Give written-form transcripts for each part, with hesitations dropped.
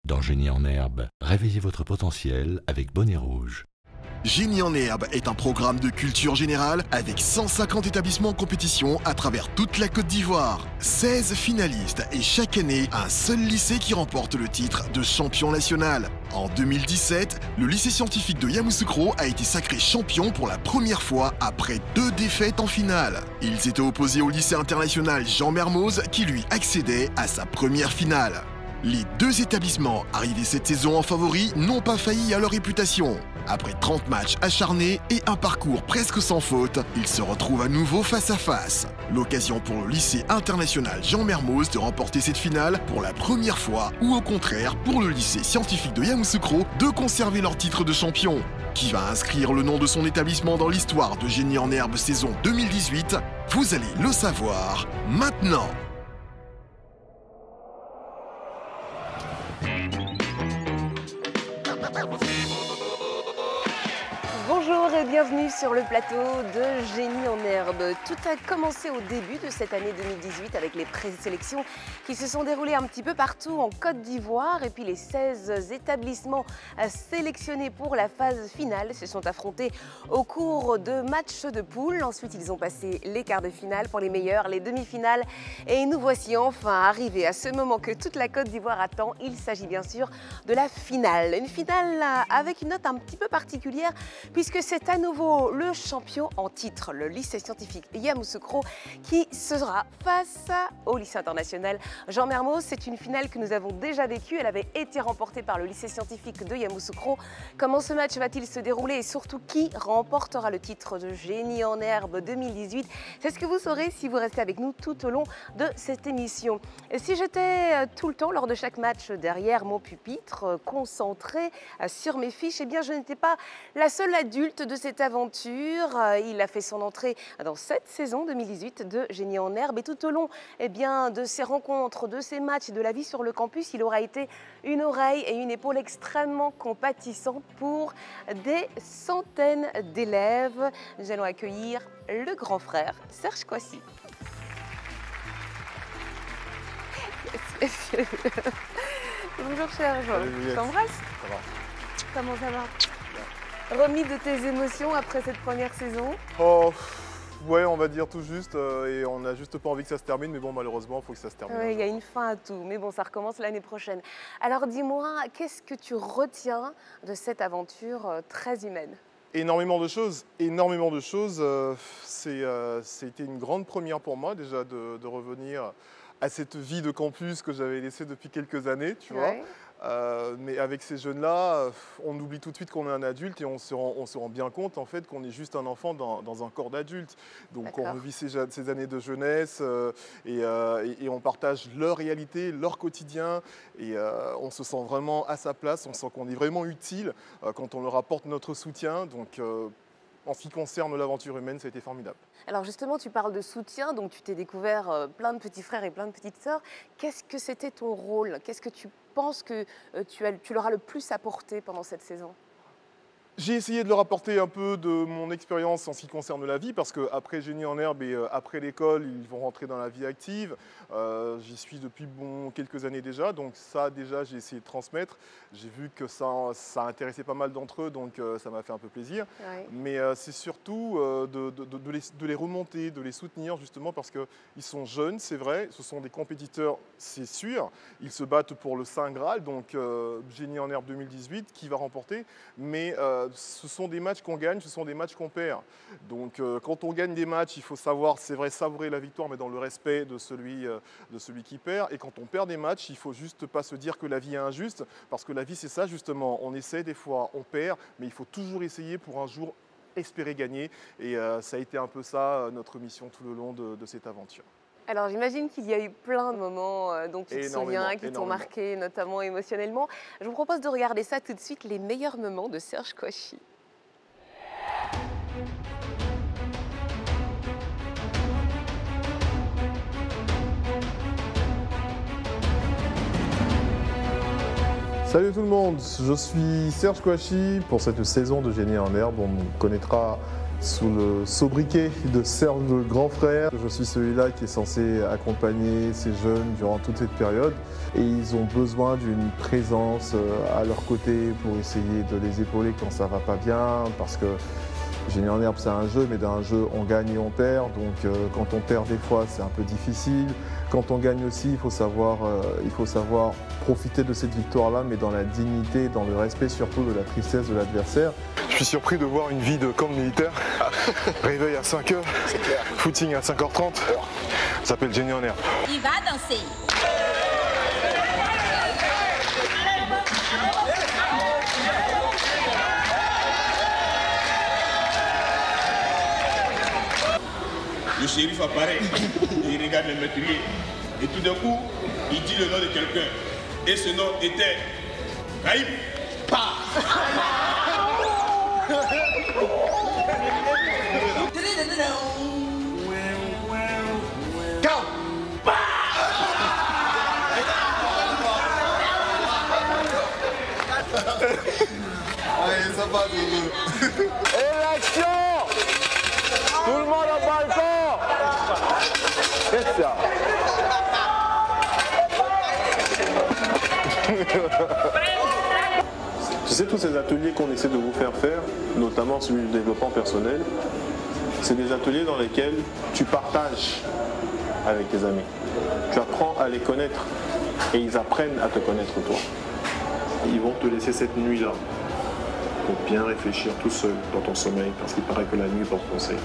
Dans Génie en herbe, réveillez votre potentiel avec Bonnet Rouge. Génie en herbe est un programme de culture générale avec 150 établissements en compétition à travers toute la Côte d'Ivoire. 16 finalistes et chaque année, un seul lycée qui remporte le titre de champion national. En 2017, le lycée scientifique de Yamoussoukro a été sacré champion pour la première fois après 2 défaites en finale. Ils étaient opposés au lycée international Jean Mermoz qui lui accédait à sa première finale. Les 2 établissements arrivés cette saison en favori n'ont pas failli à leur réputation. Après 30 matchs acharnés et un parcours presque sans faute, ils se retrouvent à nouveau face à face. L'occasion pour le lycée international Jean Mermoz de remporter cette finale pour la première fois ou au contraire pour le lycée scientifique de Yamoussoukro de conserver leur titre de champion. Qui va inscrire le nom de son établissement dans l'histoire de Génie en herbe saison 2018 ? Vous allez le savoir maintenant. Bonjour et bienvenue sur le plateau de Génie en herbe. Tout a commencé au début de cette année 2018 avec les présélections qui se sont déroulées un petit peu partout en Côte d'Ivoire et puis les 16 établissements sélectionnés pour la phase finale se sont affrontés au cours de matchs de poule. Ensuite, ils ont passé les quarts de finale pour les meilleurs, les demi-finales et nous voici enfin arrivés à ce moment que toute la Côte d'Ivoire attend. Il s'agit bien sûr de la finale. Une finale avec une note un petit peu particulière puisque c'est à nouveau le champion en titre, le lycée scientifique Yamoussoukro, qui sera face au lycée international Jean Mermoz. C'est une finale que nous avons déjà vécue. Elle avait été remportée par le lycée scientifique de Yamoussoukro. Comment ce match va-t-il se dérouler et surtout qui remportera le titre de Génie en herbe 2018? C'est ce que vous saurez si vous restez avec nous tout au long de cette émission. Et si j'étais tout le temps lors de chaque match derrière mon pupitre, concentrée sur mes fiches, eh bien je n'étais pas la seule adulte de cette aventure. Il a fait son entrée dans cette saison 2018 de Génie en herbe et tout au long de ces rencontres, de ces matchs et de la vie sur le campus, il aura été une oreille et une épaule extrêmement compatissantes pour des centaines d'élèves. Nous allons accueillir le grand frère Serge Kouassi. Bonjour Serge, je t'embrasse. Ça va. Comment ça va? Remis de tes émotions après cette première saison? Oh, ouais, on va dire tout juste, et on n'a juste pas envie que ça se termine, mais bon, malheureusement, il faut que ça se termine. Oui, il y a une fin à tout, mais bon, ça recommence l'année prochaine. Alors dis-moi, qu'est-ce que tu retiens de cette aventure très humaine? Énormément de choses, énormément de choses. C'était une grande première pour moi, déjà, de revenir à cette vie de campus que j'avais laissée depuis quelques années, tu vois. Mais avec ces jeunes-là, on oublie tout de suite qu'on est un adulte et on se rend bien compte en fait qu'on est juste un enfant dans un corps d'adulte. Donc on revit ces années de jeunesse et on partage leur réalité, leur quotidien et on se sent vraiment à sa place, on sent qu'on est vraiment utile quand on leur apporte notre soutien. Donc en ce qui concerne l'aventure humaine, ça a été formidable. Alors justement, tu parles de soutien, donc tu t'es découvert plein de petits frères et plein de petites sœurs. Qu'est-ce que c'était ton rôle? Qu'est-ce que tu penses que tu leur as le plus apporté pendant cette saison? J'ai essayé de leur apporter un peu de mon expérience en ce qui concerne la vie, parce qu'après Génie en herbe et après l'école, ils vont rentrer dans la vie active. J'y suis depuis quelques années déjà, donc ça déjà j'ai essayé de transmettre. J'ai vu que ça intéressait pas mal d'entre eux, donc ça m'a fait un peu plaisir. Ouais. Mais c'est surtout de les remonter, de les soutenir justement parce qu'ils sont jeunes, c'est vrai, ce sont des compétiteurs, c'est sûr. Ils se battent pour le Saint Graal, donc Génie en herbe 2018, qui va remporter, mais ce sont des matchs qu'on gagne, ce sont des matchs qu'on perd. Donc quand on gagne des matchs, il faut savoir, c'est vrai, savourer la victoire, mais dans le respect de celui qui perd. Et quand on perd des matchs, il ne faut juste pas se dire que la vie est injuste, parce que la vie c'est ça justement, on essaie des fois, on perd, mais il faut toujours essayer pour un jour espérer gagner. Et ça a été un peu ça notre mission tout le long de cette aventure. Alors j'imagine qu'il y a eu plein de moments dont tu te souviens, qui t'ont marqué, notamment émotionnellement. Je vous propose de regarder ça tout de suite, les meilleurs moments de Serge Kouassi. Salut tout le monde, je suis Serge Kouassi. Pour cette saison de Génie en herbe, on me connaîtra Sous le sobriquet de Serge le grand frère, je suis celui-là qui est censé accompagner ces jeunes durant toute cette période. Et ils ont besoin d'une présence à leur côté pour essayer de les épauler quand ça va pas bien. Parce que Génie en herbe, c'est un jeu, mais dans un jeu, on gagne et on perd. Donc quand on perd des fois, c'est un peu difficile. Quand on gagne aussi, il faut savoir profiter de cette victoire-là, mais dans la dignité, dans le respect surtout de la tristesse de l'adversaire. Je suis surpris de voir une vie de camp militaire. Réveil à 5h, footing à 5h30. Ça s'appelle Génie en herbe. Il va danser. Le shérif apparaît et il regarde le meurtrier. Et tout d'un coup, il dit le nom de quelqu'un. Et ce nom était Raïm. Allez, ça va, Élection! Tout le monde au balcon! Qu'est-ce que ça? Tu sais, tous ces ateliers qu'on essaie de vous faire faire, notamment celui du développement personnel, c'est des ateliers dans lesquels tu partages avec tes amis. Tu apprends à les connaître et ils apprennent à te connaître toi. Ils vont te laisser cette nuit-là pour bien réfléchir tout seul dans ton sommeil, parce qu'il paraît que la nuit porte conseil.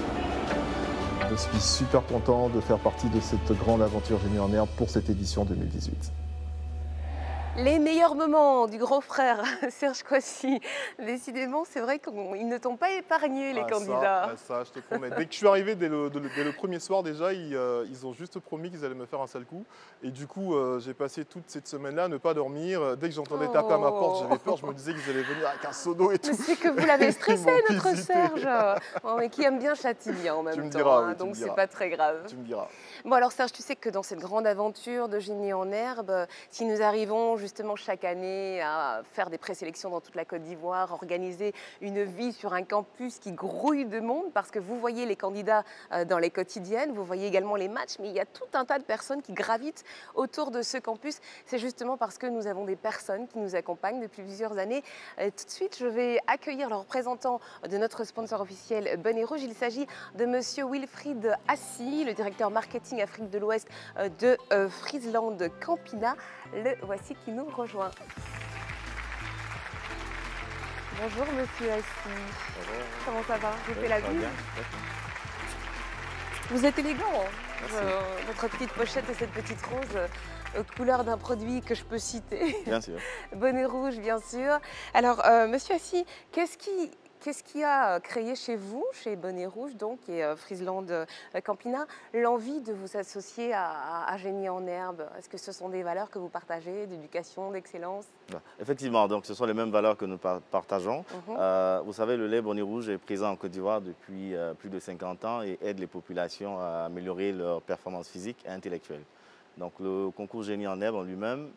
Je suis super content de faire partie de cette grande aventure Génie en herbe pour cette édition 2018. Les meilleurs moments du grand frère Serge Coissy. Décidément, c'est vrai qu'ils ne t'ont pas épargné, les candidats. Ça, je te promets. Dès que je suis arrivé, dès le premier soir déjà, ils ont juste promis qu'ils allaient me faire un sale coup. Et du coup, j'ai passé toute cette semaine-là à ne pas dormir. Dès que j'entendais taper à ma porte, j'avais peur. Je me disais qu'ils allaient venir avec un seau d'eau et tout. Mais c'est que vous l'avez stressé, Ils m'ont notre visité. Serge. Bon, mais qui aime bien châtiller en même Tu me temps. diras, hein, oui, tu donc me c'est diras. pas très grave. Tu me diras. Bon, alors Serge, tu sais que dans cette grande aventure de Génie en herbe, si nous arrivons justement chaque année à faire des présélections dans toute la Côte d'Ivoire, organiser une vie sur un campus qui grouille de monde, parce que vous voyez les candidats dans les quotidiennes, vous voyez également les matchs, mais il y a tout un tas de personnes qui gravitent autour de ce campus. C'est justement parce que nous avons des personnes qui nous accompagnent depuis plusieurs années. Tout de suite, je vais accueillir le représentant de notre sponsor officiel Bonnet Rouge. Il s'agit de monsieur Wilfried Assi, le directeur marketing Afrique de l'Ouest de Friesland Campina. Le voici qui nous rejoint. Bonjour monsieur Assi. Bonjour. Comment ça va? Vous faites la Ça va vue? bien. Vous êtes élégant. Hein. Merci. Votre petite pochette et cette petite rose couleur d'un produit que je peux citer. Bien sûr. Bonnet rouge, bien sûr. Alors, monsieur Assi, qu'est-ce qui a créé chez vous, chez Bonnet Rouge, donc, et Friesland Campina, l'envie de vous associer à Génie en herbe? Est-ce que ce sont des valeurs que vous partagez, d'éducation, d'excellence? Effectivement, donc ce sont les mêmes valeurs que nous partageons. Mhm. Vous savez, le lait Bonnet Rouge est présent en Côte d'Ivoire depuis plus de 50 ans et aide les populations à améliorer leur performance physique et intellectuelle. Donc le concours Génie en herbe en lui-même,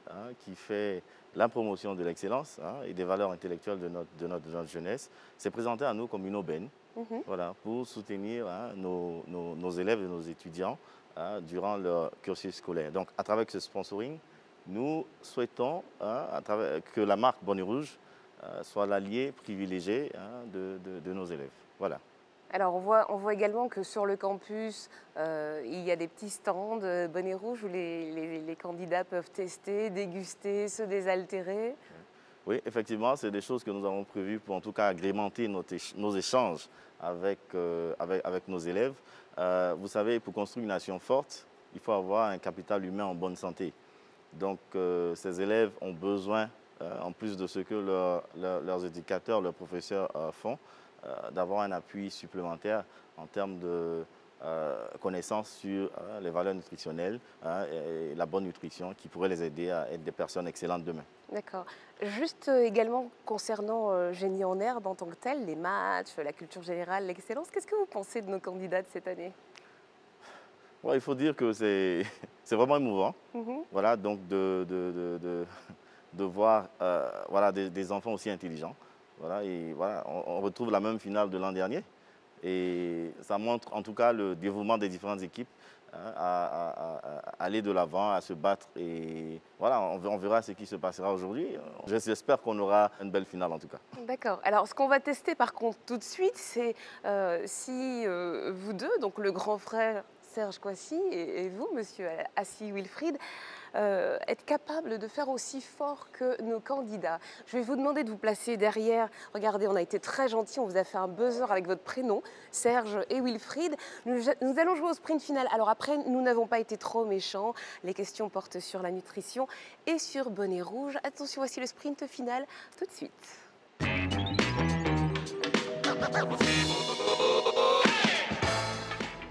qui fait la promotion de l'excellence et des valeurs intellectuelles de notre jeunesse, s'est présenté à nous comme une aubaine, voilà, pour soutenir nos élèves et nos étudiants durant leur cursus scolaire. Donc à travers ce sponsoring, nous souhaitons que la marque Bonnet Rouge soit l'allié privilégié de nos élèves. Voilà. Alors, on voit également que sur le campus, il y a des petits stands Bonnet Rouge où les candidats peuvent tester, déguster, se désaltérer. Oui, effectivement, c'est des choses que nous avons prévues pour en tout cas agrémenter nos échanges avec nos élèves. Vous savez, pour construire une nation forte, il faut avoir un capital humain en bonne santé. Donc, ces élèves ont besoin, en plus de ce que leurs éducateurs, leurs professeurs font, d'avoir un appui supplémentaire en termes de connaissances sur les valeurs nutritionnelles et la bonne nutrition qui pourrait les aider à être des personnes excellentes demain. D'accord. Juste également concernant Génie en herbe en tant que tel, les matchs, la culture générale, l'excellence, qu'est-ce que vous pensez de nos candidats de cette année? Ouais, il faut dire que c'est vraiment émouvant. Voilà, donc de voir voilà, des enfants aussi intelligents. Voilà, et voilà, on retrouve la même finale de l'an dernier. Et ça montre en tout cas le dévouement des différentes équipes à aller de l'avant, à se battre. Et voilà, on verra ce qui se passera aujourd'hui. J'espère qu'on aura une belle finale en tout cas. D'accord. Alors, ce qu'on va tester par contre tout de suite, c'est si vous deux, donc le grand frère Serge Kouassi et vous, monsieur Assi Wilfried, êtes capable de faire aussi fort que nos candidats. Je vais vous demander de vous placer derrière. Regardez, on a été très gentils, on vous a fait un buzzer avec votre prénom, Serge et Wilfried. Nous allons jouer au sprint final. Alors après, nous n'avons pas été trop méchants. Les questions portent sur la nutrition et sur bonnet rouge. Attention, voici le sprint final tout de suite.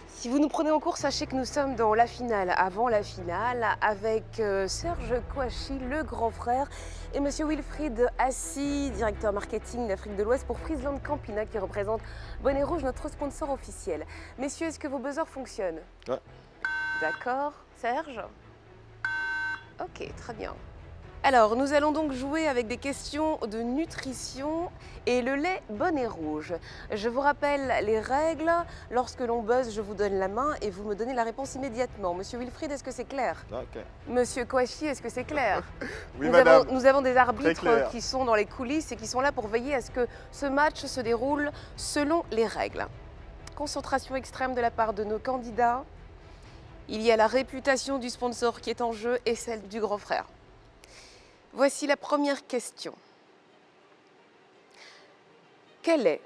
Si vous nous prenez en cours, sachez que nous sommes dans la finale, avant la finale, avec Serge Kouassi, le grand frère, et monsieur Wilfried Assi, directeur marketing d'Afrique de l'Ouest pour Friesland Campina, qui représente Bonnet Rouge, notre sponsor officiel. Messieurs, est-ce que vos buzzers fonctionnent? Ouais. D'accord. Serge? Ok, très bien. Alors, nous allons donc jouer avec des questions de nutrition et le lait bonnet rouge. Je vous rappelle les règles. Lorsque l'on buzz, je vous donne la main et vous me donnez la réponse immédiatement. Monsieur Wilfried, est-ce que c'est clair? Ok. Monsieur Kouassi, est-ce que c'est clair? Oui, madame. Nous avons des Très arbitres clair. qui sont dans les coulisses et qui sont là pour veiller à ce que ce match se déroule selon les règles. Concentration extrême de la part de nos candidats. Il y a la réputation du sponsor qui est en jeu et celle du grand frère. Voici la première question. Quel est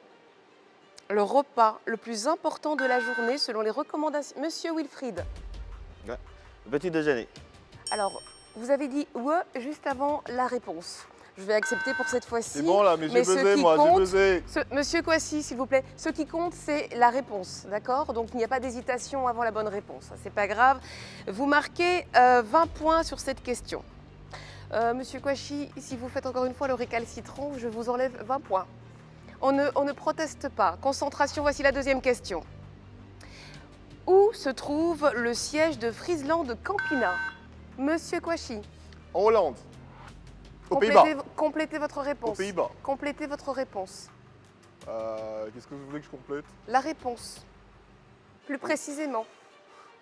le repas le plus important de la journée selon les recommandations? Monsieur Wilfried. Ouais. Le petit déjeuner. Alors, vous avez dit « ouais » juste avant la réponse. Je vais accepter pour cette fois-ci. C'est bon là, mais j'ai ce buzzé qui moi, j'ai compte, buzzé. Monsieur Kouassi, s'il vous plaît, ce qui compte, c'est la réponse, d'accord? Donc, il n'y a pas d'hésitation avant la bonne réponse. C'est pas grave. Vous marquez 20 points sur cette question. Monsieur Kouassi, si vous faites encore une fois le récalcitrant, je vous enlève 20 points. On ne proteste pas. Concentration, voici la deuxième question. Où se trouve le siège de Friesland Campina? Monsieur Kouassi. En Hollande. Aux Pays-Bas. Complétez votre réponse. Aux Pays-Bas. Complétez votre réponse. Qu'est-ce que vous voulez que je complète? La réponse. Plus précisément.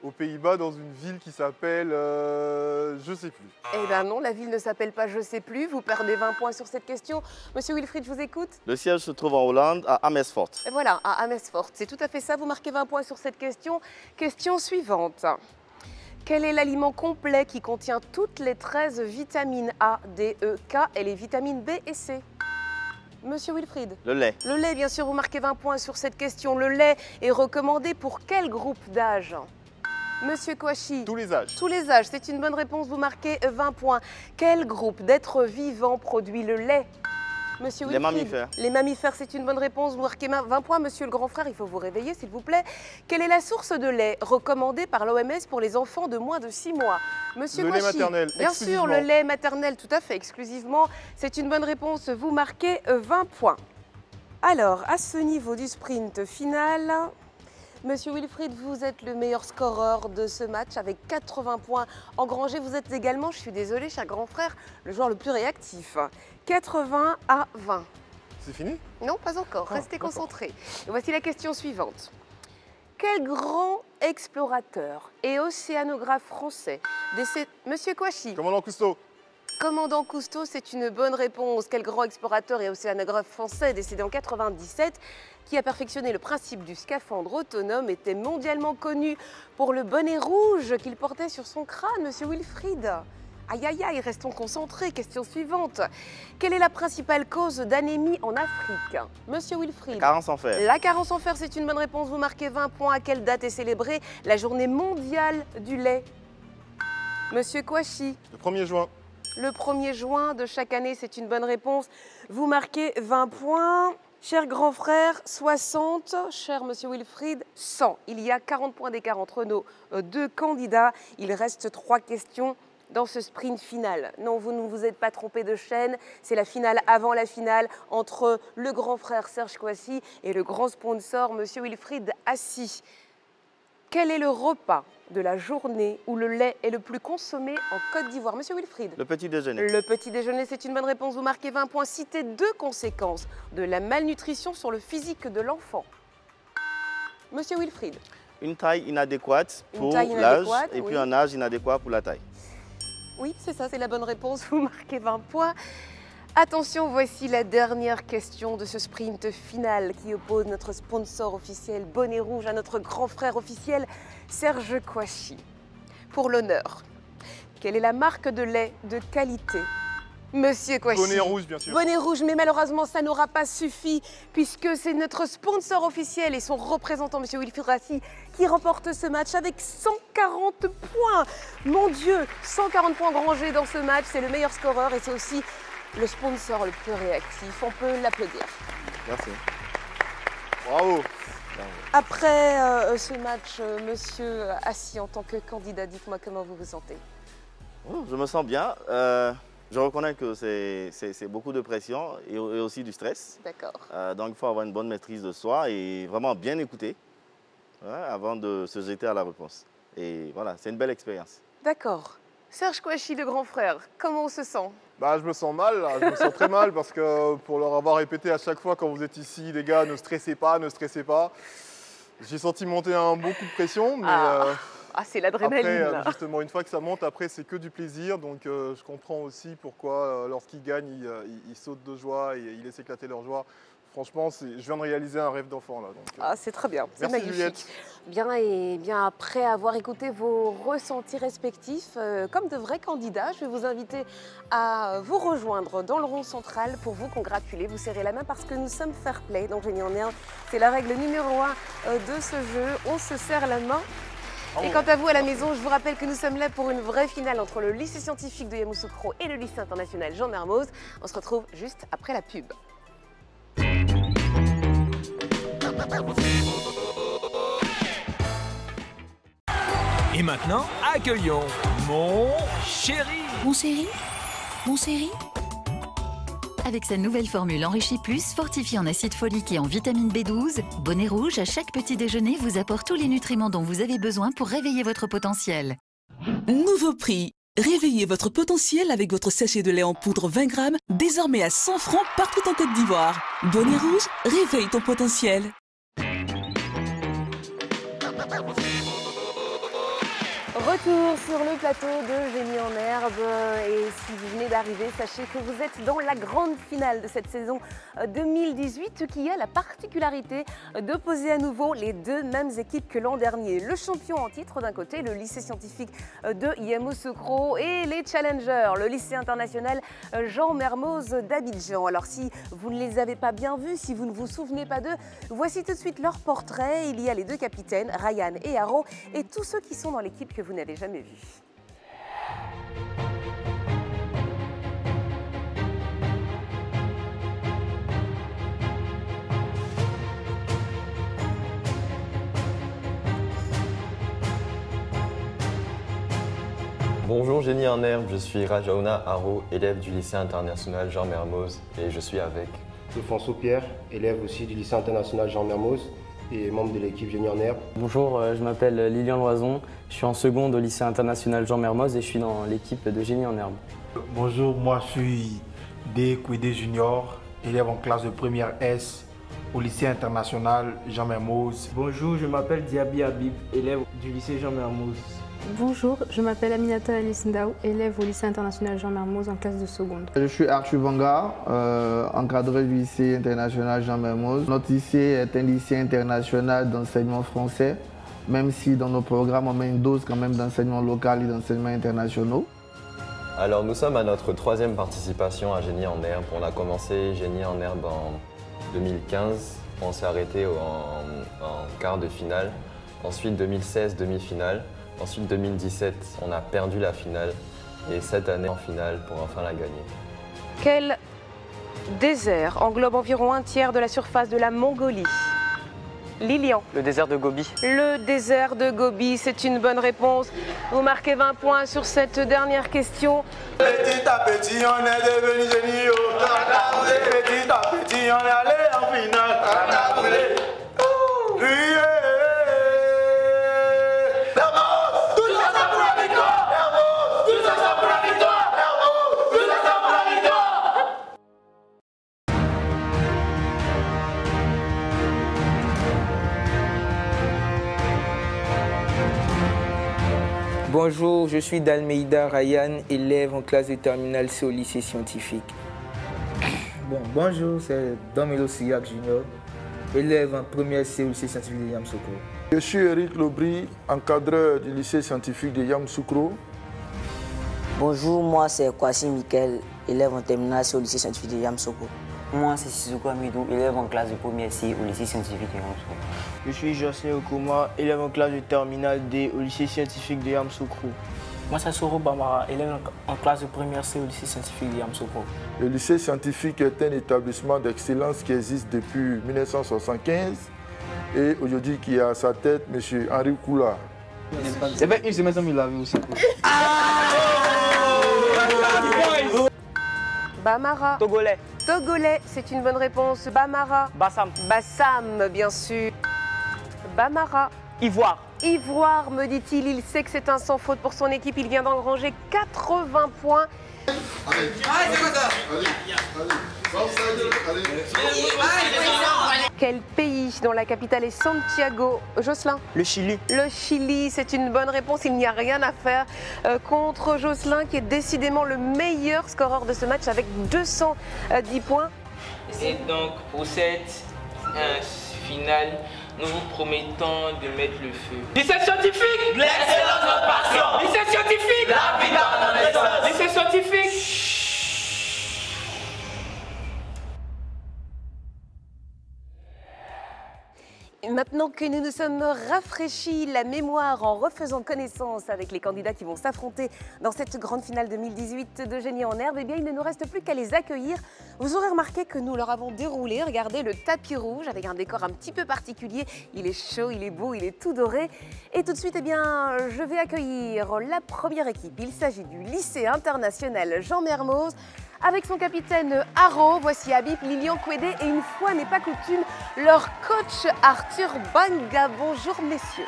Aux Pays-Bas, dans une ville qui s'appelle... je sais plus. Eh bien non, la ville ne s'appelle pas je sais plus. Vous perdez 20 points sur cette question. Monsieur Wilfried, je vous écoute. Le siège se trouve en Hollande, à Amersfoort. Et voilà, à Amersfoort. C'est tout à fait ça. Vous marquez 20 points sur cette question. Question suivante. Quel est l'aliment complet qui contient toutes les 13 vitamines A, D, E, K et les vitamines B et C? Monsieur Wilfried. Le lait. Le lait, bien sûr, vous marquez 20 points sur cette question. Le lait est recommandé pour quel groupe d'âge? Monsieur Kouassi. Tous les âges. Tous les âges, c'est une bonne réponse, vous marquez 20 points. Quel groupe d'êtres vivants produit le lait? Monsieur Les Wilfried. mammifères. Les mammifères, c'est une bonne réponse, vous marquez 20 points. Monsieur le grand frère, il faut vous réveiller s'il vous plaît. Quelle est la source de lait recommandée par l'OMS pour les enfants de moins de 6 mois? Monsieur Le lait Kouassi. maternel, Bien sûr, exclusivement. le lait maternel, tout à fait, exclusivement. C'est une bonne réponse, vous marquez 20 points. Alors, à ce niveau du sprint final... Monsieur Wilfried, vous êtes le meilleur scoreur de ce match avec 80 points engrangés. Vous êtes également, je suis désolée, cher grand frère, le joueur le plus réactif. 80 à 20. C'est fini? Non, pas encore. Ah, Restez d'accord. concentrés. Et voici la question suivante. Quel grand explorateur et océanographe français décédé... Monsieur Kouassi. Commandant Cousteau. Commandant Cousteau, c'est une bonne réponse. Quel grand explorateur et océanographe français décédé en 1997 qui a perfectionné le principe du scaphandre autonome était mondialement connu pour le bonnet rouge qu'il portait sur son crâne, monsieur Wilfried. Aïe aïe aïe, restons concentrés. Question suivante. Quelle est la principale cause d'anémie en Afrique? Monsieur Wilfried. La carence en fer. La carence en fer, c'est une bonne réponse. Vous marquez 20 points. À quelle date est célébrée la journée mondiale du lait? Monsieur Kouassi. Le 1er juin. Le 1er juin de chaque année, c'est une bonne réponse. Vous marquez 20 points. Cher grand frère, 60. Cher monsieur Wilfried, 100. Il y a 40 points d'écart entre nos deux candidats. Il reste 3 questions dans ce sprint final. Non, vous ne vous êtes pas trompé de chaîne. C'est la finale avant la finale entre le grand frère Serge Kouassi et le grand sponsor monsieur Wilfried Assi. Quel est le repas de la journée où le lait est le plus consommé en Côte d'Ivoire? Monsieur Wilfried. Le petit déjeuner. Le petit déjeuner, c'est une bonne réponse. Vous marquez 20 points. Citez 2 conséquences de la malnutrition sur le physique de l'enfant. Monsieur Wilfried. Une taille inadéquate pour taille l'âge inadéquate, et oui. puis un âge inadéquat pour la taille. Oui, c'est ça, c'est la bonne réponse. Vous marquez 20 points. Attention, voici la dernière question de ce sprint final qui oppose notre sponsor officiel Bonnet Rouge à notre grand frère officiel Serge Kouachi. Pour l'honneur, quelle est la marque de lait de qualité, Monsieur Kouachi? Bonnet Rouge, bien sûr. Bonnet Rouge, mais malheureusement, ça n'aura pas suffi puisque c'est notre sponsor officiel et son représentant, Monsieur Wilfried Rassi, qui remporte ce match avec 140 points. Mon Dieu, 140 points rangés dans ce match, c'est le meilleur scoreur et c'est aussi le sponsor le plus réactif. On peut l'applaudir. Merci. Bravo. Après ce match, Monsieur Assis, en tant que candidat, dites-moi comment vous vous sentez? Je me sens bien. Je reconnais que c'est beaucoup de pression et aussi du stress. D'accord. Donc il faut avoir une bonne maîtrise de soi et vraiment bien écouter avant de se jeter à la réponse. Et voilà, c'est une belle expérience. D'accord. Serge Kouachi, le grand frère, comment on se sent? Bah, je me sens mal, là. Je me sens très mal parce que pour leur avoir répété à chaque fois quand vous êtes ici, les gars, ne stressez pas, ne stressez pas. J'ai senti monter beaucoup de pression, mais c'est l'adrénaline. après, justement, une fois que ça monte, après, c'est que du plaisir. Donc, je comprends aussi pourquoi, lorsqu'ils gagnent, ils sautent de joie et ils laissent éclater leur joie. Franchement, je viens de réaliser un rêve d'enfant, là. Donc, c'est très bien, c'est merci, magnifique. Juliette. Bien, et bien après avoir écouté vos ressentis respectifs, comme de vrais candidats, je vais vous inviter à vous rejoindre dans le rond central pour vous congratuler, vous serrer la main parce que nous sommes fair play dans Génie en Herbe. C'est la règle numéro 1 de ce jeu, on se serre la main. Et quant à vous à la maison, je vous rappelle que nous sommes là pour une vraie finale entre le lycée scientifique de Yamoussoukro et le lycée international Jean Mermoz. On se retrouve juste après la pub. Et maintenant, accueillons mon chéri. Mon chéri? Mon chéri? Avec sa nouvelle formule Enrichie Plus, fortifiée en acide folique et en vitamine B12, Bonnet Rouge, à chaque petit déjeuner, vous apporte tous les nutriments dont vous avez besoin pour réveiller votre potentiel. Nouveau prix. Réveillez votre potentiel avec votre sachet de lait en poudre 20 grammes, désormais à 100 francs partout en Côte d'Ivoire. Bonnet Rouge, réveille ton potentiel. Retour sur le plateau de Génie en Herbe et si vous venez d'arriver, sachez que vous êtes dans la grande finale de cette saison 2018 qui a la particularité d'opposer à nouveau les deux mêmes équipes que l'an dernier. Le champion en titre d'un côté, le lycée scientifique de Yamoussoukro et les challengers, le lycée international Jean Mermoz d'Abidjan. Alors si vous ne les avez pas bien vus, si vous ne vous souvenez pas d'eux, voici tout de suite leur portrait. Il y a les deux capitaines, Ryan et Haro, et tous ceux qui sont dans l'équipe que vous n'avez jamais vu. Bonjour Génie en Herbe, je suis Rajaouna Haro, élève du lycée international Jean Mermoz et je suis avec François Pierre, élève aussi du lycée international Jean Mermoz et membre de l'équipe Génie en Herbe. Bonjour, je m'appelle Lilian Loison, je suis en seconde au lycée international Jean Mermoz et je suis dans l'équipe de Génie en Herbe. Bonjour, moi je suis Kwede Junior, élève en classe de première S au lycée international Jean Mermoz. Bonjour, je m'appelle Diaby Habib, élève du lycée Jean Mermoz. Bonjour, je m'appelle Aminata Alissindao, élève au lycée international Jean Mermoz en classe de seconde. Je suis Arthur Vanga, encadré du lycée international Jean Mermoz. Notre lycée est un lycée international d'enseignement français, même si dans nos programmes on met une dose quand même d'enseignement local et d'enseignement internationaux. Alors nous sommes à notre troisième participation à Génie en Herbe. On a commencé Génie en Herbe en 2015, on s'est arrêté en quart de finale. Ensuite 2016, demi-finale. Ensuite 2017, on a perdu la finale et cette année en finale pour enfin la gagner. Quel désert englobe environ un tiers de la surface de la Mongolie? Lilian. Le désert de Gobi. Le désert de Gobi, c'est une bonne réponse. Vous marquez 20 points sur cette dernière question. Petit à petit, on est devenu géniaux. Petit à petit, on est allé en finale. Bonjour, je suis Dalmeida Ryan, élève en classe de terminale C au lycée scientifique. Bonjour, c'est Domelo Siak Junior, élève en première C au lycée scientifique de Yamoussoukro. Je suis Eric Lobry, encadreur du lycée scientifique de Yamoussoukro. Bonjour, moi c'est Kwasi Mikel, élève en terminale C au lycée scientifique de Yamoussoukro. Moi c'est Sissoko Amidou, élève en classe de première C au lycée scientifique de Yamoussoukro. Je suis Jocelyn Okoma, élève en classe de terminale D au lycée scientifique de Yamoussoukro. Moi c'est Soro Bambara, élève en classe de première C au lycée scientifique de Yamoussoukro. Le lycée scientifique est un établissement d'excellence qui existe depuis 1975 et aujourd'hui qui a à sa tête M. Henri Koula. C'est fait une semaine sans me laver aussi. Bamara. Togolais. Togolais, c'est une bonne réponse. Bamara. Bassam. Bassam, bien sûr. Bamara. Ivoire. Ivoire, me dit-il. Il sait que c'est un sans faute pour son équipe. Il vient d'engranger 80 points. Quel pays dont la capitale est Santiago? Jocelyn? Le Chili. Le Chili, c'est une bonne réponse. Il n'y a rien à faire contre Jocelyn, qui est décidément le meilleur scoreur de ce match avec 210 points. Et donc, pour cette finale, nous vous promettons de mettre le feu. Lycée scientifique, l'excellence de notre passion. Lycée scientifique, la vie dans notre essence. Lycée scientifique. Maintenant que nous nous sommes rafraîchis la mémoire en refaisant connaissance avec les candidats qui vont s'affronter dans cette grande finale 2018 de Génie en herbe, eh bien il ne nous reste plus qu'à les accueillir. Vous aurez remarqué que nous leur avons déroulé, regardez, le tapis rouge avec un décor un petit peu particulier. Il est chaud, il est beau, il est tout doré. Et tout de suite, eh bien, je vais accueillir la première équipe. Il s'agit du lycée international Jean Mermoz. Avec son capitaine Haro, voici Habib, Lilian Kouédé et une fois n'est pas coutume, leur coach Arthur Banga. Bonjour messieurs.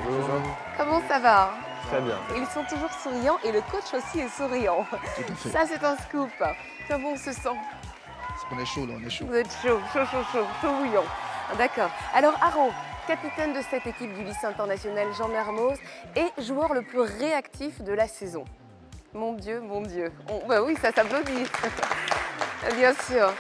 Bonjour. Comment ça va? Très bien. Ils sont toujours souriants et le coach aussi est souriant. Tout à fait. Ça c'est un scoop. Comment on se sent? On est chaud là, on est chaud. Vous êtes chaud bouillant. D'accord. Alors Haro, capitaine de cette équipe du lycée international Jean Mermoz et joueur le plus réactif de la saison. Mon Dieu, mon Dieu. Bah oui, ça s'applaudit. Bien sûr.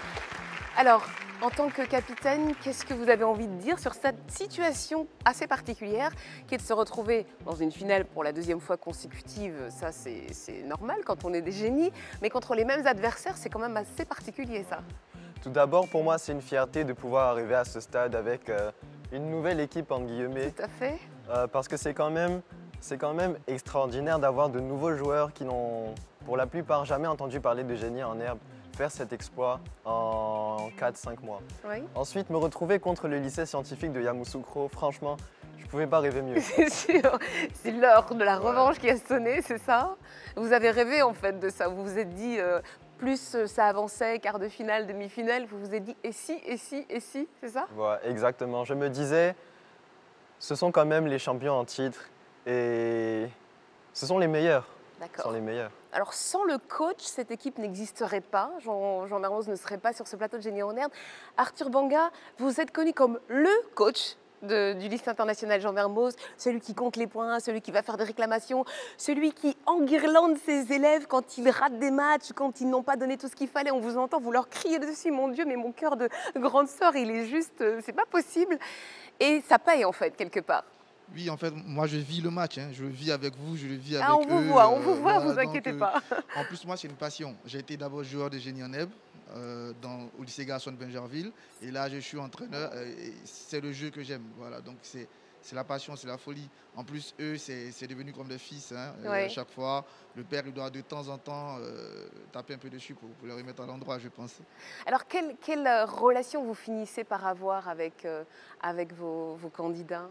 Alors, en tant que capitaine, qu'est-ce que vous avez envie de dire sur cette situation assez particulière qui est de se retrouver dans une finale pour la deuxième fois consécutive? Ça, c'est normal quand on est des génies, mais contre les mêmes adversaires, c'est quand même assez particulier, ça. Tout d'abord, pour moi, c'est une fierté de pouvoir arriver à ce stade avec une nouvelle équipe, entre guillemets. Tout à fait. Parce que c'est quand même extraordinaire d'avoir de nouveaux joueurs qui n'ont, pour la plupart, jamais entendu parler de Génie en herbe, faire cet exploit en 4-5 mois. Oui. Ensuite, me retrouver contre le lycée scientifique de Yamoussoukro, franchement, je ne pouvais pas rêver mieux. C'est sûr, c'est l'heure de la revanche qui a sonné, c'est ça? Vous avez rêvé en fait de ça, vous vous êtes dit, plus ça avançait, quart de finale, demi-finale, vous vous êtes dit, et si, c'est ça? Voilà, exactement. Je me disais, ce sont quand même les champions en titre. Et ce sont les meilleurs. D'accord. Ce sont les meilleurs. Alors sans le coach, cette équipe n'existerait pas. Jean Mermoz ne serait pas sur ce plateau de Génie en herbe. Arthur Banga, vous êtes connu comme le coach du lycée international Jean Mermoz, celui qui compte les points, celui qui va faire des réclamations, celui qui enguirlande ses élèves quand ils ratent des matchs, quand ils n'ont pas donné tout ce qu'il fallait. On vous entend, vous leur criez dessus, mon Dieu, mais mon cœur de grande sœur, il est juste, c'est pas possible. Et ça paye en fait, quelque part. Oui, en fait, moi je vis le match, hein. Je le vis avec vous, je le vis avec on eux. On vous voit, voilà, vous inquiétez pas. En plus, moi c'est une passion. J'ai été d'abord joueur de Génie en herbe au lycée Garçon de Benjerville. Et là, je suis entraîneur. C'est le jeu que j'aime. Voilà, donc c'est la passion, c'est la folie. En plus, eux, c'est devenu comme des fils. Hein. Oui. À chaque fois, le père, il doit de temps en temps taper un peu dessus pour les remettre à l'endroit, je pense. Alors, quelle relation vous finissez par avoir avec vos candidats?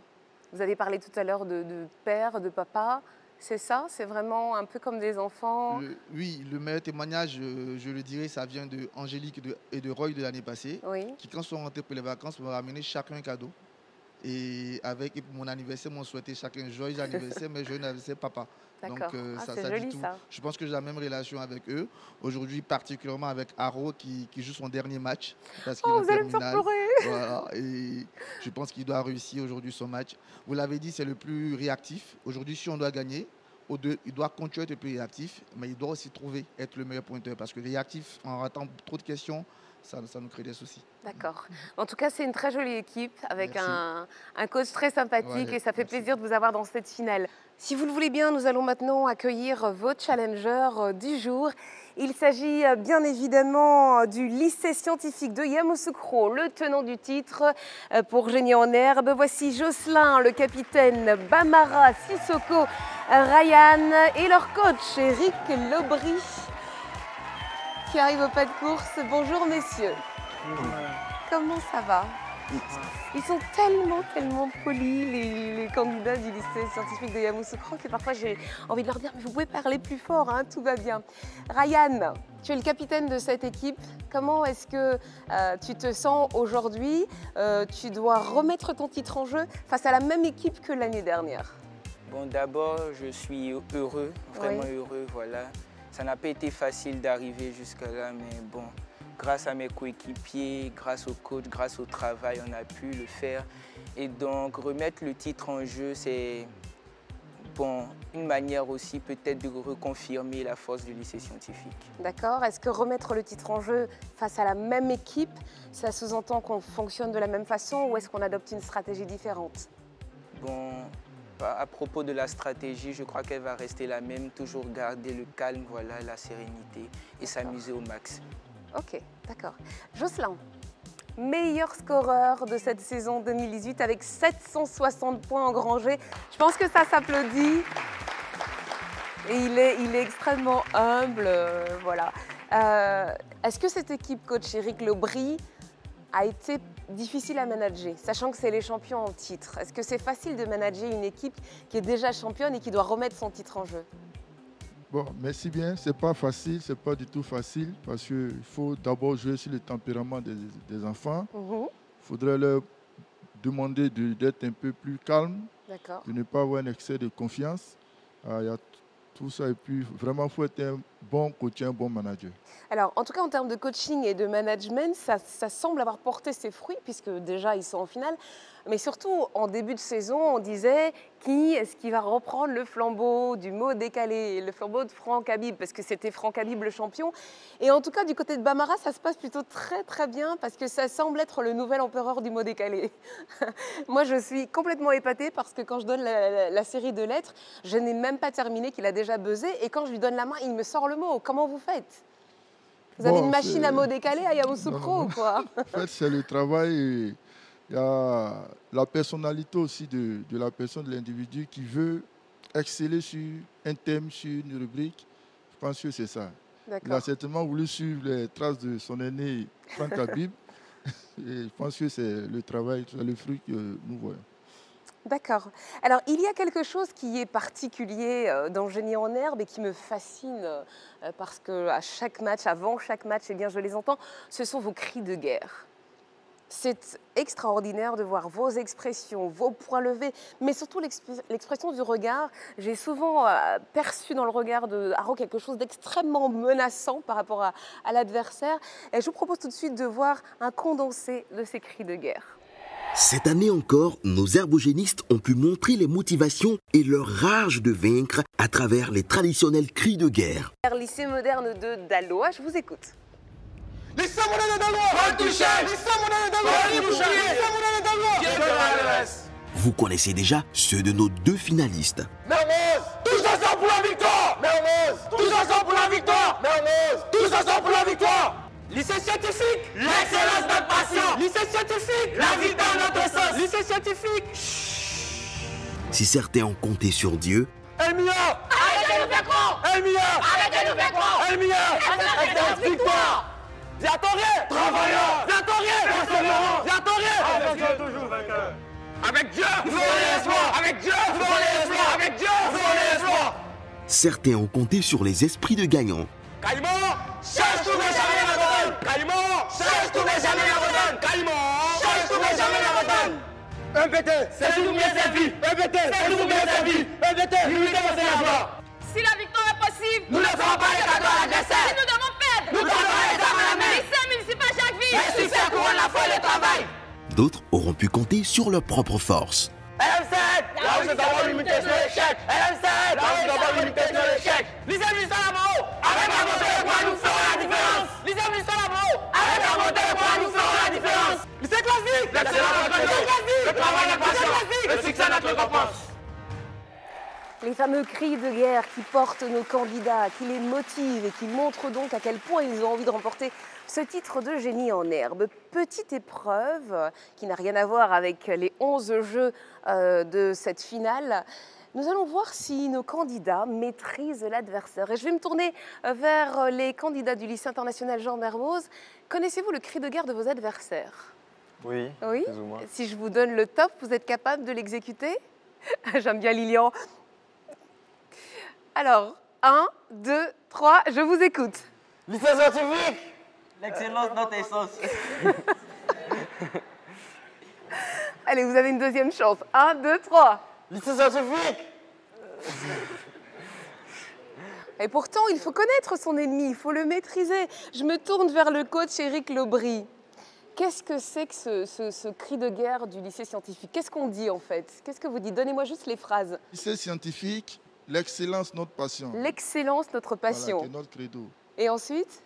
Vous avez parlé tout à l'heure de père, de papa. C'est ça? C'est vraiment un peu comme des enfants? Oui, le meilleur témoignage, je le dirais, ça vient de Angélique et de Roy de l'année passée, qui, quand ils sont rentrés pour les vacances, m'ont ramené chacun un cadeau. Et pour mon anniversaire, m'ont souhaité chacun un joyeux anniversaire, mais joyeux anniversaire papa. Donc c'est joli, ça. Je pense que j'ai la même relation avec eux. Aujourd'hui, particulièrement avec Haro qui joue son dernier match. Parce qu'il vous allez me faire pleurer. Voilà, et je pense qu'il doit réussir aujourd'hui son match. Vous l'avez dit, c'est le plus réactif. Aujourd'hui, si on doit gagner, il doit continuer à être plus réactif, mais il doit aussi être le meilleur pointeur. Parce que réactif, en ratant trop de questions, ça nous crée des soucis. D'accord. En tout cas, c'est une très jolie équipe avec un coach très sympathique et ça fait plaisir de vous avoir dans cette finale. Si vous le voulez bien, nous allons maintenant accueillir vos challengers du jour. Il s'agit bien évidemment du lycée scientifique de Yamoussoukro, le tenant du titre pour Génie en herbe. Voici Jocelyn, le capitaine, Bamara, Sissoko, Ryan et leur coach Eric Lobry qui arrive au pas de course. Bonjour messieurs. Comment ça va? Ils sont tellement polis, les candidats du lycée scientifique de Yamoussoukro, que parfois j'ai envie de leur dire mais vous pouvez parler plus fort, hein, tout va bien. Ryan, tu es le capitaine de cette équipe. Comment est-ce que tu te sens aujourd'hui? Tu dois remettre ton titre en jeu face à la même équipe que l'année dernière. Bon, d'abord, je suis heureux, vraiment heureux, voilà. Ça n'a pas été facile d'arriver jusqu'à là, mais bon, grâce à mes coéquipiers, grâce au coach, grâce au travail, on a pu le faire. Et donc, remettre le titre en jeu, c'est bon, une manière aussi peut-être de reconfirmer la force du lycée scientifique. D'accord. Est-ce que remettre le titre en jeu face à la même équipe, ça sous-entend qu'on fonctionne de la même façon ou est-ce qu'on adopte une stratégie différente? Bon, à propos de la stratégie, je crois qu'elle va rester la même, toujours garder le calme, voilà, la sérénité et s'amuser au max. Ok, d'accord. Jocelyn, meilleur scoreur de cette saison 2018 avec 760 points engrangés. Je pense que ça s'applaudit. Et il est extrêmement humble, voilà. Est-ce que cette équipe coach Eric Lobry a été difficile à manager, sachant que c'est les champions en titre? Est-ce que c'est facile de manager une équipe qui est déjà championne et qui doit remettre son titre en jeu? Bon, merci bien. C'est pas facile, c'est pas du tout facile parce qu'il faut d'abord jouer sur le tempérament des enfants. Il faudrait leur demander d'être un peu plus calme, de ne pas avoir un excès de confiance. Il y a tout ça et puis vraiment il faut être un bon coach, un bon manager. Alors, en tout cas, en termes de coaching et de management, ça semble avoir porté ses fruits puisque déjà ils sont en finale. Mais surtout, en début de saison, on disait qui est-ce qui va reprendre le flambeau du mot décalé, le flambeau de Franck Habib, parce que c'était Franck Habib le champion. Et en tout cas, du côté de Bamara, ça se passe plutôt très bien parce que ça semble être le nouvel empereur du mot décalé. Moi, je suis complètement épatée parce que quand je donne la série de lettres, je n'ai même pas terminé qu'il a déjà buzzé. Et quand je lui donne la main, il me sort le mot. Comment vous faites? Vous avez une machine à mots décalés à Yamoussoukro ou quoi? En fait, c'est le travail. Et il y a la personnalité aussi de la personne, de l'individu qui veut exceller sur un thème, sur une rubrique. Je pense que c'est ça. Il a certainement voulu suivre les traces de son aîné Franck Habib. Et je pense que c'est le travail, c'est le fruit que nous voyons. D'accord. Alors, il y a quelque chose qui est particulier dans Génie en herbe et qui me fascine parce qu'à chaque match, avant chaque match, eh bien, je les entends, ce sont vos cris de guerre. C'est extraordinaire de voir vos expressions, vos poings levés, mais surtout l'expression du regard. J'ai souvent perçu dans le regard de Haro quelque chose d'extrêmement menaçant par rapport à l'adversaire. Et je vous propose tout de suite de voir un condensé de ces cris de guerre. Cette année encore, nos herbogénistes ont pu montrer les motivations et leur rage de vaincre à travers les traditionnels cris de guerre. Lycée moderne de Daloa, je vous écoute. Lycée moderne de Daloa, touché. Lycée moderne de Daloa, lycée moderne de Daloa. Vous connaissez déjà ceux de nos deux finalistes. Mermoz, tous ensemble pour la victoire. Mermoz, tous ensemble pour la victoire. Mermoz, tous ensemble pour la victoire. Lycée scientifique, l'excellence notre passion. Lycée scientifique, la vie dans notre sens. Lycée scientifique. Si certains ont compté sur Dieu, Elmia, arrêtez de nous faire croire. Elmia, arrêtez de nous faire croire. Elmia, excellence victoire. J'attends rien. Travailleur, j'attends rien. Persévérant, j'attends rien. Avec Dieu toujours vainqueur. Avec Dieu, vous aurez l'espoir. Avec Dieu, vous aurez l'espoir. Avec Dieu, vous aurez l'espoir. certains ont compté sur les esprits de gagnants. Caïman, cherche tout mais jamais la redonne. Caïman, cherche tout mais jamais la redonne. Caïman, cherche tout mais jamais la redonne. Un BT, c'est toujours bien servi. Un BT, c'est toujours bien servi. Un BT, l'unité c'est la joie. Si la victoire est possible, nous ne ferons pas les cadeaux à l'adversaire. Si nous devons perdre, nous prendrons les armes à la main. Lycée municipal Jacques-Ville. Mais succès couronne la foi et le travail. D'autres auront pu compter sur leur propre force. LM7, là où nous avons limité sur l'échec. LM7, là où nous avons limité Le travail est patient. Le succès notre récompense. Les fameux cris de guerre qui portent nos candidats, qui les motivent et qui montrent donc à quel point ils ont envie de remporter ce titre de génie en herbe. Petite épreuve qui n'a rien à voir avec les 11 jeux de cette finale. Nous allons voir si nos candidats maîtrisent l'adversaire. Et je vais me tourner vers les candidats du lycée international Jean Mermoz. Connaissez-vous le cri de guerre de vos adversaires? Oui, Oui. plus ou moins. Si je vous donne le top, vous êtes capable de l'exécuter? J'aime bien Lilian. Alors, 1, 2, 3, je vous écoute. Lycée scientifique. L'excellence, notre essence. Allez, vous avez une deuxième chance. 1, 2, 3. Lycée scientifique. Et pourtant, il faut connaître son ennemi, il faut le maîtriser. Je me tourne vers le coach Éric Lobry. Qu'est-ce que c'est que ce cri de guerre du lycée scientifique? Qu'est-ce qu'on dit en fait? Qu'est-ce que vous dites? Donnez-moi juste les phrases. Lycée scientifique, l'excellence, notre passion. L'excellence, notre passion. Voilà, c'est notre credo. Et ensuite?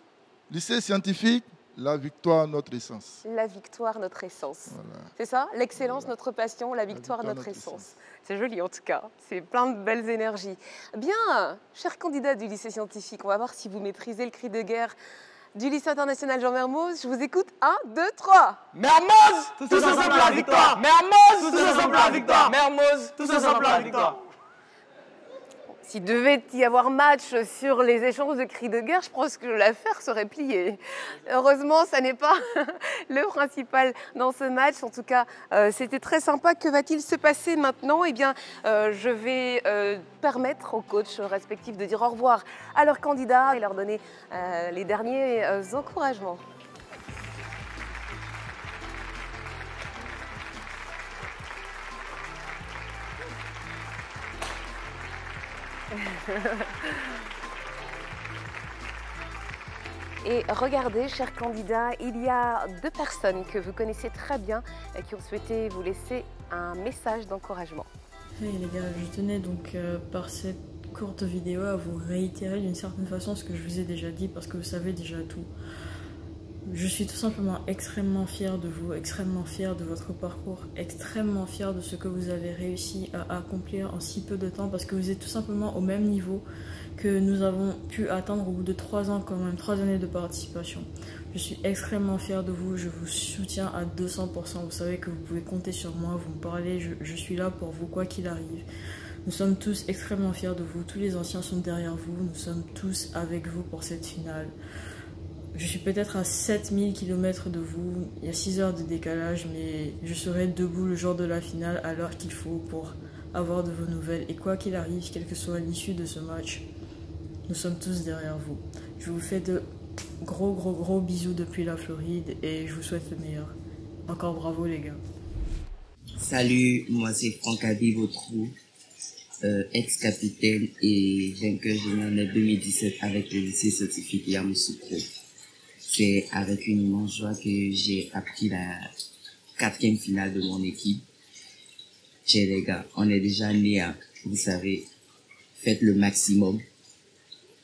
Lycée scientifique, la victoire, notre essence. La victoire, notre essence. Voilà. C'est ça? L'excellence, notre passion, la victoire, notre essence. C'est joli en tout cas. C'est plein de belles énergies. Bien, chers candidats du lycée scientifique, on va voir si vous maîtrisez le cri de guerre du lycée international Jean Mermoz. Je vous écoute. 1, 2, 3. Mermoz, tous ensemble la victoire. Mermoz, tous ensemble la victoire. Mermoz, tous ensemble la victoire. S'il devait y avoir match sur les échanges de cris de guerre, je pense que l'affaire serait pliée. Heureusement, ça n'est pas le principal dans ce match. En tout cas, c'était très sympa. Que va-t-il se passer maintenant? Eh bien, je vais permettre aux coachs respectifs de dire au revoir à leurs candidats et leur donner les derniers encouragements. Et regardez, chers candidats, il y a 2 personnes que vous connaissez très bien et qui ont souhaité vous laisser un message d'encouragement. Hey les gars, je tenais donc par cette courte vidéo à vous réitérer d'une certaine façon ce que je vous ai déjà dit parce que vous savez déjà tout. Je suis tout simplement extrêmement fière de vous, extrêmement fière de votre parcours, extrêmement fière de ce que vous avez réussi à accomplir en si peu de temps parce que vous êtes tout simplement au même niveau que nous avons pu atteindre au bout de 3 ans quand même, 3 années de participation. Je suis extrêmement fière de vous, je vous soutiens à 200%. Vous savez que vous pouvez compter sur moi, vous me parlez, je suis là pour vous quoi qu'il arrive. Nous sommes tous extrêmement fiers de vous, tous les anciens sont derrière vous, nous sommes tous avec vous pour cette finale. Je suis peut-être à 7000 km de vous, il y a 6 heures de décalage, mais je serai debout le jour de la finale à l'heure qu'il faut pour avoir de vos nouvelles. Et quoi qu'il arrive, quelle que soit l'issue de ce match, nous sommes tous derrière vous. Je vous fais de gros bisous depuis la Floride et je vous souhaite le meilleur. Encore bravo les gars. Salut, moi c'est Franck Habib Autrou, ex-capitaine et vainqueur général en 2017 avec le lycée scientifique Yamoussoukro. C'est avec une immense joie que j'ai appris la 4e finale de mon équipe. Tiens les gars, on est déjà nés à, vous savez, faites le maximum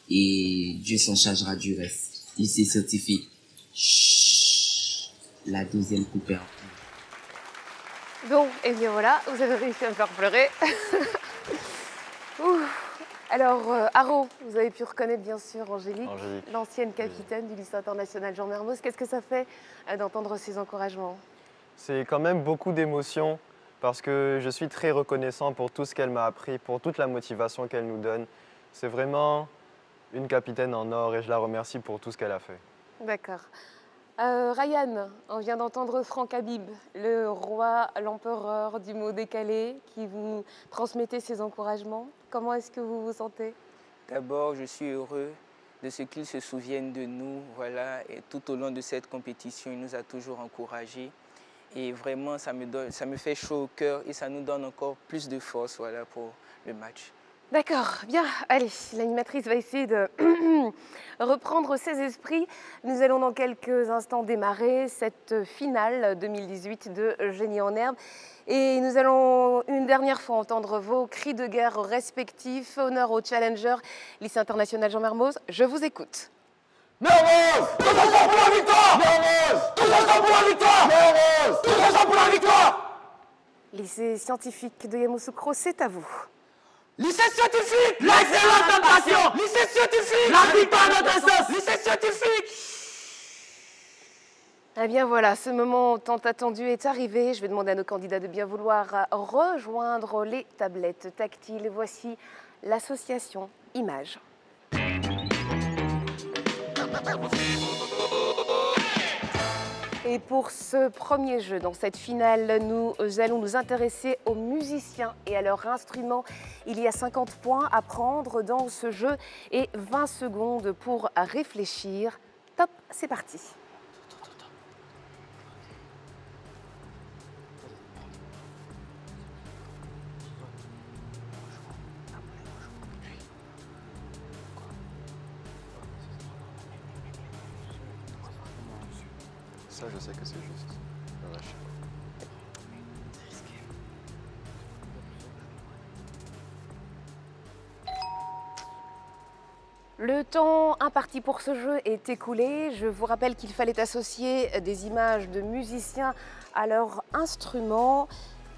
et Dieu s'en chargera du reste. Lycée scientifique, chut, la 2e coupe est en cours. Bon, et bien voilà, vous avez réussi à me faire pleurer. Alors, Haro, vous avez pu reconnaître bien sûr Angélique. L'ancienne capitaine du lycée international Jean Mermoz. Qu'est-ce que ça fait d'entendre ces encouragements? C'est quand même beaucoup d'émotions parce que je suis très reconnaissant pour tout ce qu'elle m'a appris, pour toute la motivation qu'elle nous donne. C'est vraiment une capitaine en or et je la remercie pour tout ce qu'elle a fait. D'accord. Ryan, on vient d'entendre Franck Habib, le roi, l'empereur du mot décalé, qui vous transmettait ses encouragements. Comment est-ce que vous vous sentez? D'abord, je suis heureux de ce qu'ils se souviennent de nous. Voilà, et tout au long de cette compétition, il nous a toujours encouragés. Et vraiment, ça me fait chaud au cœur et ça nous donne encore plus de force voilà, pour le match. D'accord, bien. Allez, l'animatrice va essayer de reprendre ses esprits. Nous allons dans quelques instants démarrer cette finale 2018 de Génie en herbe. Et nous allons une dernière fois entendre vos cris de guerre respectifs. Honneur au challenger, lycée international Jean Mermoz. Je vous écoute. Mermoz! Tous ensemble pour la victoire! Mermoz! Tous ensemble pour la victoire! Mermoz! Tous ensemble pour la victoire! Lycée scientifique de Yamoussoukro, c'est à vous. Lycée scientifique! L'excellence de passion! Lycée scientifique! La victoire de notre essence! Lycée scientifique! Eh bien voilà, ce moment tant attendu est arrivé. Je vais demander à nos candidats de bien vouloir rejoindre les tablettes tactiles. Voici l'association Images. Et pour ce premier jeu, dans cette finale, nous allons nous intéresser aux musiciens et à leur instrument. Il y a 50 points à prendre dans ce jeu et 20 secondes pour réfléchir. Top, c'est parti. Ça, je sais que c'est juste. Le reste, je sais pas. C'est risqué. Le temps imparti pour ce jeu est écoulé. Je vous rappelle qu'il fallait associer des images de musiciens à leur instrument.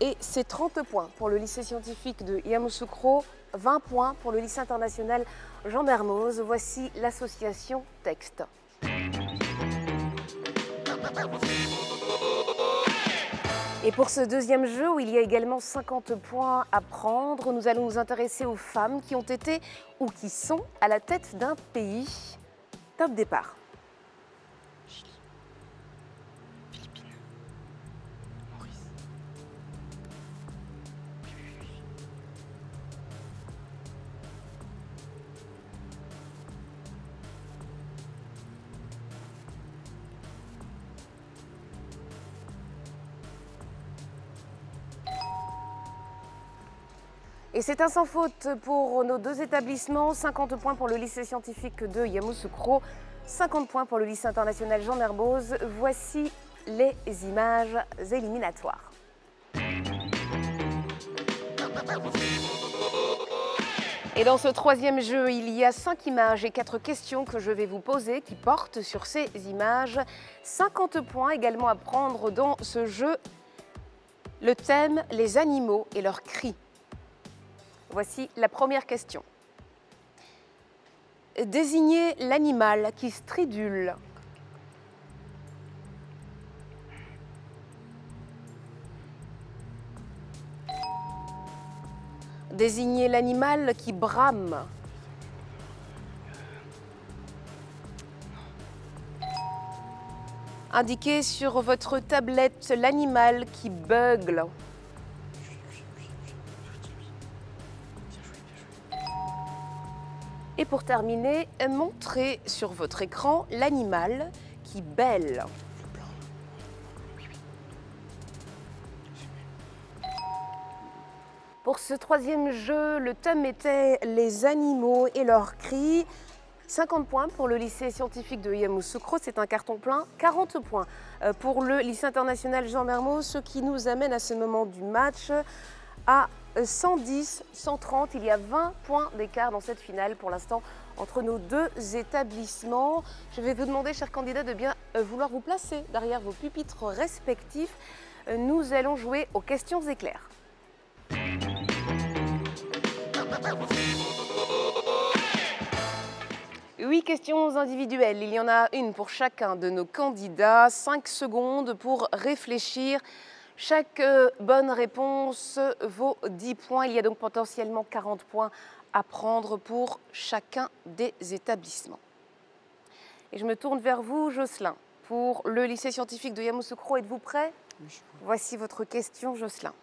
Et c'est 30 points pour le lycée scientifique de Yamoussoukro, 20 points pour le lycée international Jean Mermoz. Voici l'association texte. Et pour ce deuxième jeu, où il y a également 50 points à prendre, nous allons nous intéresser aux femmes qui ont été ou qui sont à la tête d'un pays. Top départ. Chili, Philippines, Maurice. Et c'est un sans faute pour nos deux établissements. 50 points pour le lycée scientifique de Yamoussoukro, 50 points pour le lycée international Jean Mermoz. Voici les images éliminatoires. Et dans ce troisième jeu, il y a 5 images et 4 questions que je vais vous poser qui portent sur ces images. 50 points également à prendre dans ce jeu. Le thème, les animaux et leurs cris. Voici la première question. Désignez l'animal qui stridule. Désignez l'animal qui brame. Indiquez sur votre tablette l'animal qui beugle. Et pour terminer, montrez sur votre écran l'animal qui bêle. Pour ce troisième jeu, le thème était les animaux et leurs cris. 50 points pour le lycée scientifique de Yamoussoukro, c'est un carton plein. 40 points pour le lycée international Jean Mermoz, ce qui nous amène à ce moment du match à 110-130. Il y a 20 points d'écart dans cette finale pour l'instant entre nos deux établissements. Je vais vous demander, chers candidats, de bien vouloir vous placer derrière vos pupitres respectifs. Nous allons jouer aux questions éclairs. 8 questions individuelles. Il y en a une pour chacun de nos candidats. 5 secondes pour réfléchir. Chaque bonne réponse vaut 10 points. Il y a donc potentiellement 40 points à prendre pour chacun des établissements. Et je me tourne vers vous, Jocelyn, pour le lycée scientifique de Yamoussoukro. Êtes-vous prêt? Oui. Voici votre question, Jocelyn.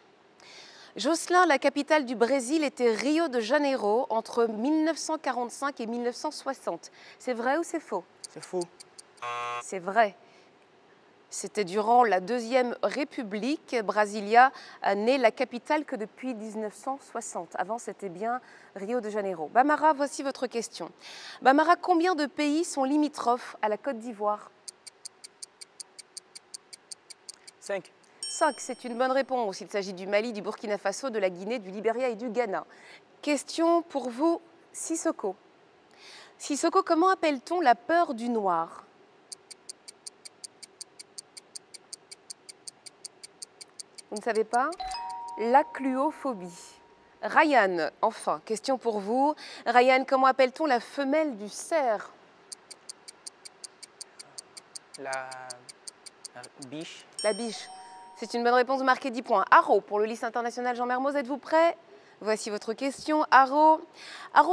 Jocelyn, la capitale du Brésil était Rio de Janeiro entre 1945 et 1960. C'est vrai ou c'est faux? C'est faux. C'est vrai. C'était durant la Deuxième République. Brasilia n'est la capitale que depuis 1960. Avant, c'était bien Rio de Janeiro. Bamara, voici votre question. Bamara, combien de pays sont limitrophes à la Côte d'Ivoire? 5. 5, c'est une bonne réponse. Il s'agit du Mali, du Burkina Faso, de la Guinée, du Libéria et du Ghana. Question pour vous, Sissoko. Sissoko, comment appelle-t-on la peur du noir? Vous ne savez pas? L'acluophobie. Ryan, enfin, question pour vous. Ryan, comment appelle-t-on la femelle du cerf? La biche. La biche. C'est une bonne réponse, vous marquez 10 points. Haro, pour le lycée international Jean Mermoz, êtes-vous prêt? Voici votre question. Haro,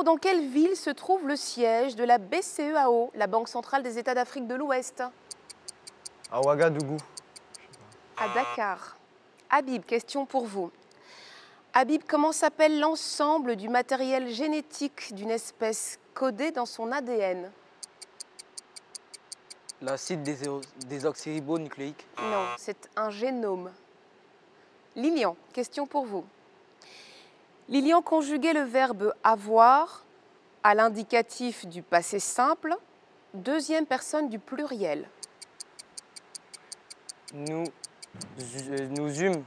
dans quelle ville se trouve le siège de la BCEAO, la Banque centrale des États d'Afrique de l'Ouest? À Ouagadougou. À Dakar. Habib, question pour vous. Habib, comment s'appelle l'ensemble du matériel génétique d'une espèce codée dans son ADN? L'acide désoxyribonucléique. Non, c'est un génome. Lilian, question pour vous. Lilian, conjuguez le verbe avoir à l'indicatif du passé simple, deuxième personne du pluriel. Nous eûmes.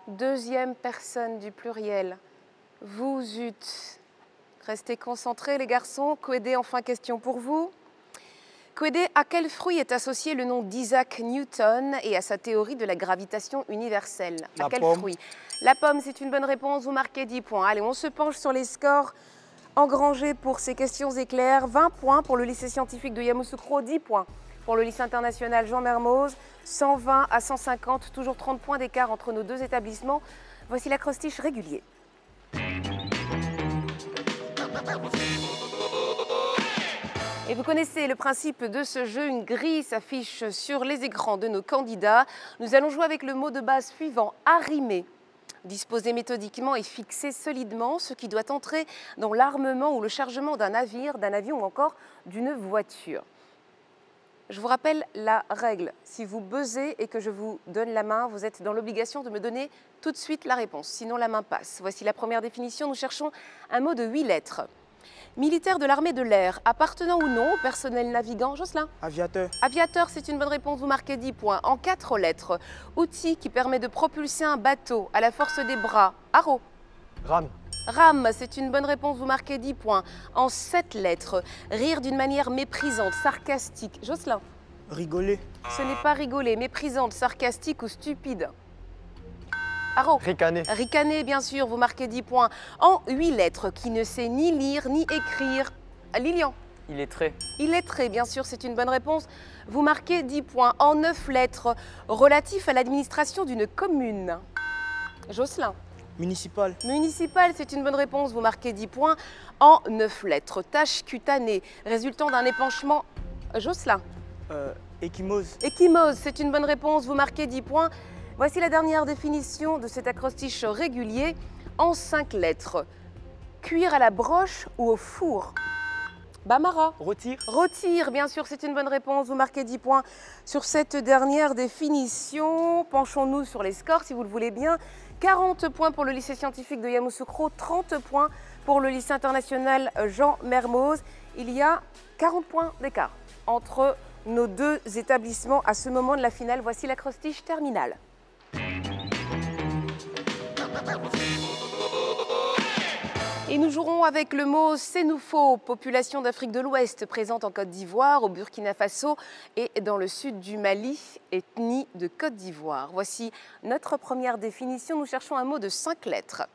Deuxième personne du pluriel. Vous eûtes. Restez concentrés les garçons. Kouédé, enfin question pour vous. Kouédé, à quel fruit est associé le nom d'Isaac Newton et à sa théorie de la gravitation universelle? À quel fruit? La pomme, c'est une bonne réponse, vous marquez 10 points. Allez, on se penche sur les scores engrangés pour ces questions éclairs. 20 points pour le lycée scientifique de Yamoussoukro, 10 points pour le lycée international Jean Mermoz, 120 à 150, toujours 30 points d'écart entre nos deux établissements. Voici l'acrostiche régulier. Et vous connaissez le principe de ce jeu, une grille s'affiche sur les écrans de nos candidats. Nous allons jouer avec le mot de base suivant, arrimer. Disposer méthodiquement et fixer solidement ce qui doit entrer dans l'armement ou le chargement d'un navire, d'un avion ou encore d'une voiture. Je vous rappelle la règle. Si vous buzzez et que je vous donne la main, vous êtes dans l'obligation de me donner tout de suite la réponse. Sinon, la main passe. Voici la première définition. Nous cherchons un mot de 8 lettres. Militaire de l'armée de l'air, appartenant ou non au personnel navigant. Jocelyn? Aviateur. Aviateur, c'est une bonne réponse, vous marquez 10 points. En 4 lettres, outil qui permet de propulser un bateau à la force des bras. Haro? Rame. Rame, c'est une bonne réponse, vous marquez 10 points. En 7 lettres, rire d'une manière méprisante, sarcastique. Jocelyn? Rigoler. Ce n'est pas rigoler, méprisante, sarcastique ou stupide. Haro? Ricaner. Ricaner, bien sûr, vous marquez 10 points. En 8 lettres, qui ne sait ni lire ni écrire. Lilian? Illettré. Illettré, bien sûr, c'est une bonne réponse. Vous marquez 10 points. En 9 lettres, relatif à l'administration d'une commune. Jocelyn? Municipal. Municipal, c'est une bonne réponse, vous marquez 10 points. En 9 lettres, tache cutanée, résultant d'un épanchement. Jocelyn? Échymose. Échymose, c'est une bonne réponse, vous marquez 10 points. Voici la dernière définition de cet acrostiche régulier en 5 lettres. Cuire à la broche ou au four? Bamara? Rôtir. Rôtir, bien sûr, c'est une bonne réponse. Vous marquez 10 points sur cette dernière définition. Penchons-nous sur les scores, si vous le voulez bien. 40 points pour le lycée scientifique de Yamoussoukro, 30 points pour le lycée international Jean Mermoz. Il y a 40 points d'écart entre nos deux établissements à ce moment de la finale. Voici l'acrostiche terminale. Et nous jouerons avec le mot Sénoufo, population d'Afrique de l'Ouest présente en Côte d'Ivoire, au Burkina Faso et dans le sud du Mali, ethnie de Côte d'Ivoire. Voici notre première définition. Nous cherchons un mot de 5 lettres.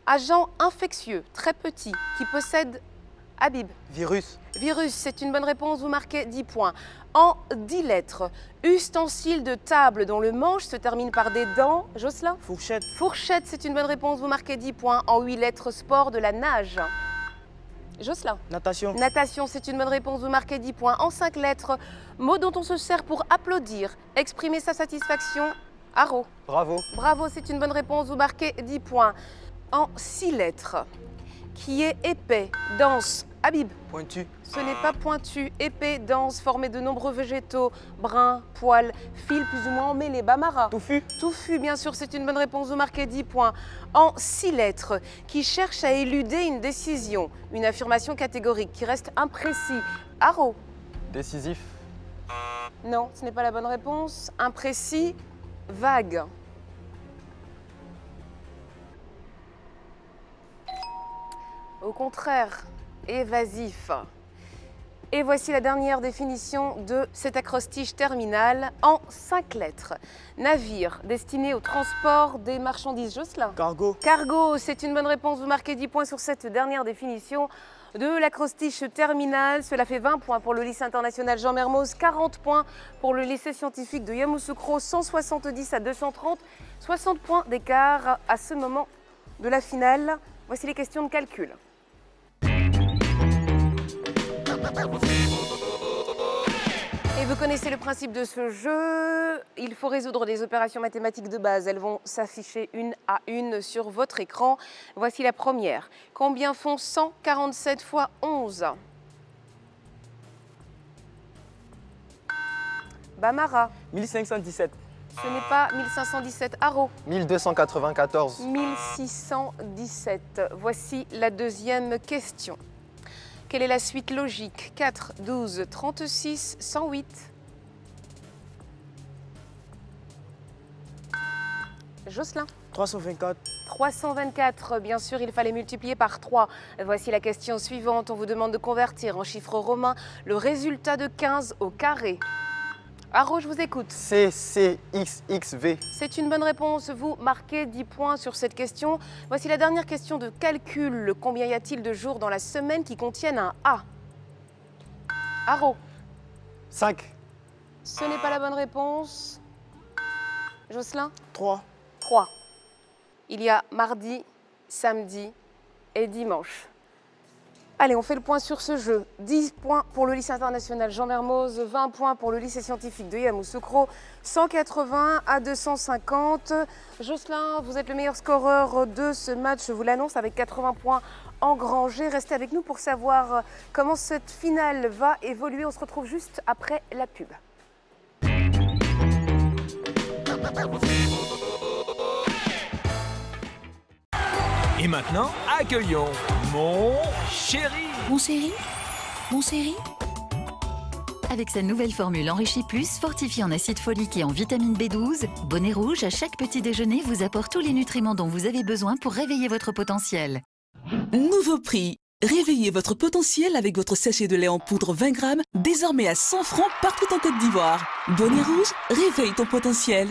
Agent infectieux, très petit, qui possède... Habib. Virus. Virus, c'est une bonne réponse, vous marquez 10 points. En 10 lettres, ustensile de table dont le manche se termine par des dents. Jocelyn? Fourchette. Fourchette, c'est une bonne réponse, vous marquez 10 points. En 8 lettres, sport de la nage. Jocelyn? Natation. Natation, c'est une bonne réponse, vous marquez 10 points. En 5 lettres, mot dont on se sert pour applaudir, exprimer sa satisfaction. Haro. Bravo. Bravo, c'est une bonne réponse, vous marquez 10 points. En 6 lettres, qui est épais, dense. Habib. Pointu. Ce n'est pas pointu, épais, dense, formé de nombreux végétaux, brins, poils, fils plus ou moins emmêlés. Bamara. Touffu. Touffu, bien sûr, c'est une bonne réponse, vous marquez 10 points. En 6 lettres, qui cherche à éluder une décision, une affirmation catégorique, qui reste imprécis. Haro. Décisif. Non, ce n'est pas la bonne réponse. Imprécis, vague. Au contraire, évasif. Et voici la dernière définition de cet acrostiche terminal en 5 lettres. Navire destiné au transport des marchandises. Jocelyn. Cargo. Cargo, c'est une bonne réponse. Vous marquez 10 points sur cette dernière définition de l'acrostiche terminal. Cela fait 20 points pour le lycée international Jean Mermoz, 40 points pour le lycée scientifique de Yamoussoukro, 170 à 230, 60 points d'écart à ce moment de la finale. Voici les questions de calcul. Et vous connaissez le principe de ce jeu. Il faut résoudre des opérations mathématiques de base. Elles vont s'afficher une à une sur votre écran. Voici la première. Combien font 147 fois 11? Bamara. 1517. Ce n'est pas 1517. Haro. 1294. 1617. Voici la deuxième question. Quelle est la suite logique? 4, 12, 36, 108. Jocelyn. 324. 324, bien sûr, il fallait multiplier par 3. Voici la question suivante. On vous demande de convertir en chiffres romains le résultat de 15 au carré. Haro, je vous écoute. CCXXV. C'est une bonne réponse. Vous marquez 10 points sur cette question. Voici la dernière question de calcul. Combien y a-t-il de jours dans la semaine qui contiennent un A? Haro. 5. Ce n'est pas la bonne réponse. Jocelyn. 3. 3. Il y a mardi, samedi et dimanche. Allez, on fait le point sur ce jeu. 10 points pour le lycée international Jean Mermoz, 20 points pour le lycée scientifique de Yamoussoukro, 180 à 250. Jocelyn, vous êtes le meilleur scoreur de ce match, je vous l'annonce, avec 80 points engrangés. Restez avec nous pour savoir comment cette finale va évoluer. On se retrouve juste après la pub. Et maintenant, accueillons Mon Chéri. Mon chéri? Mon chéri? Avec sa nouvelle formule Enrichie Plus, fortifiée en acide folique et en vitamine B12, Bonnet Rouge, à chaque petit déjeuner, vous apporte tous les nutriments dont vous avez besoin pour réveiller votre potentiel. Nouveau prix. Réveillez votre potentiel avec votre sachet de lait en poudre 20 grammes, désormais à 100 francs partout en Côte d'Ivoire. Bonnet Rouge, réveille ton potentiel.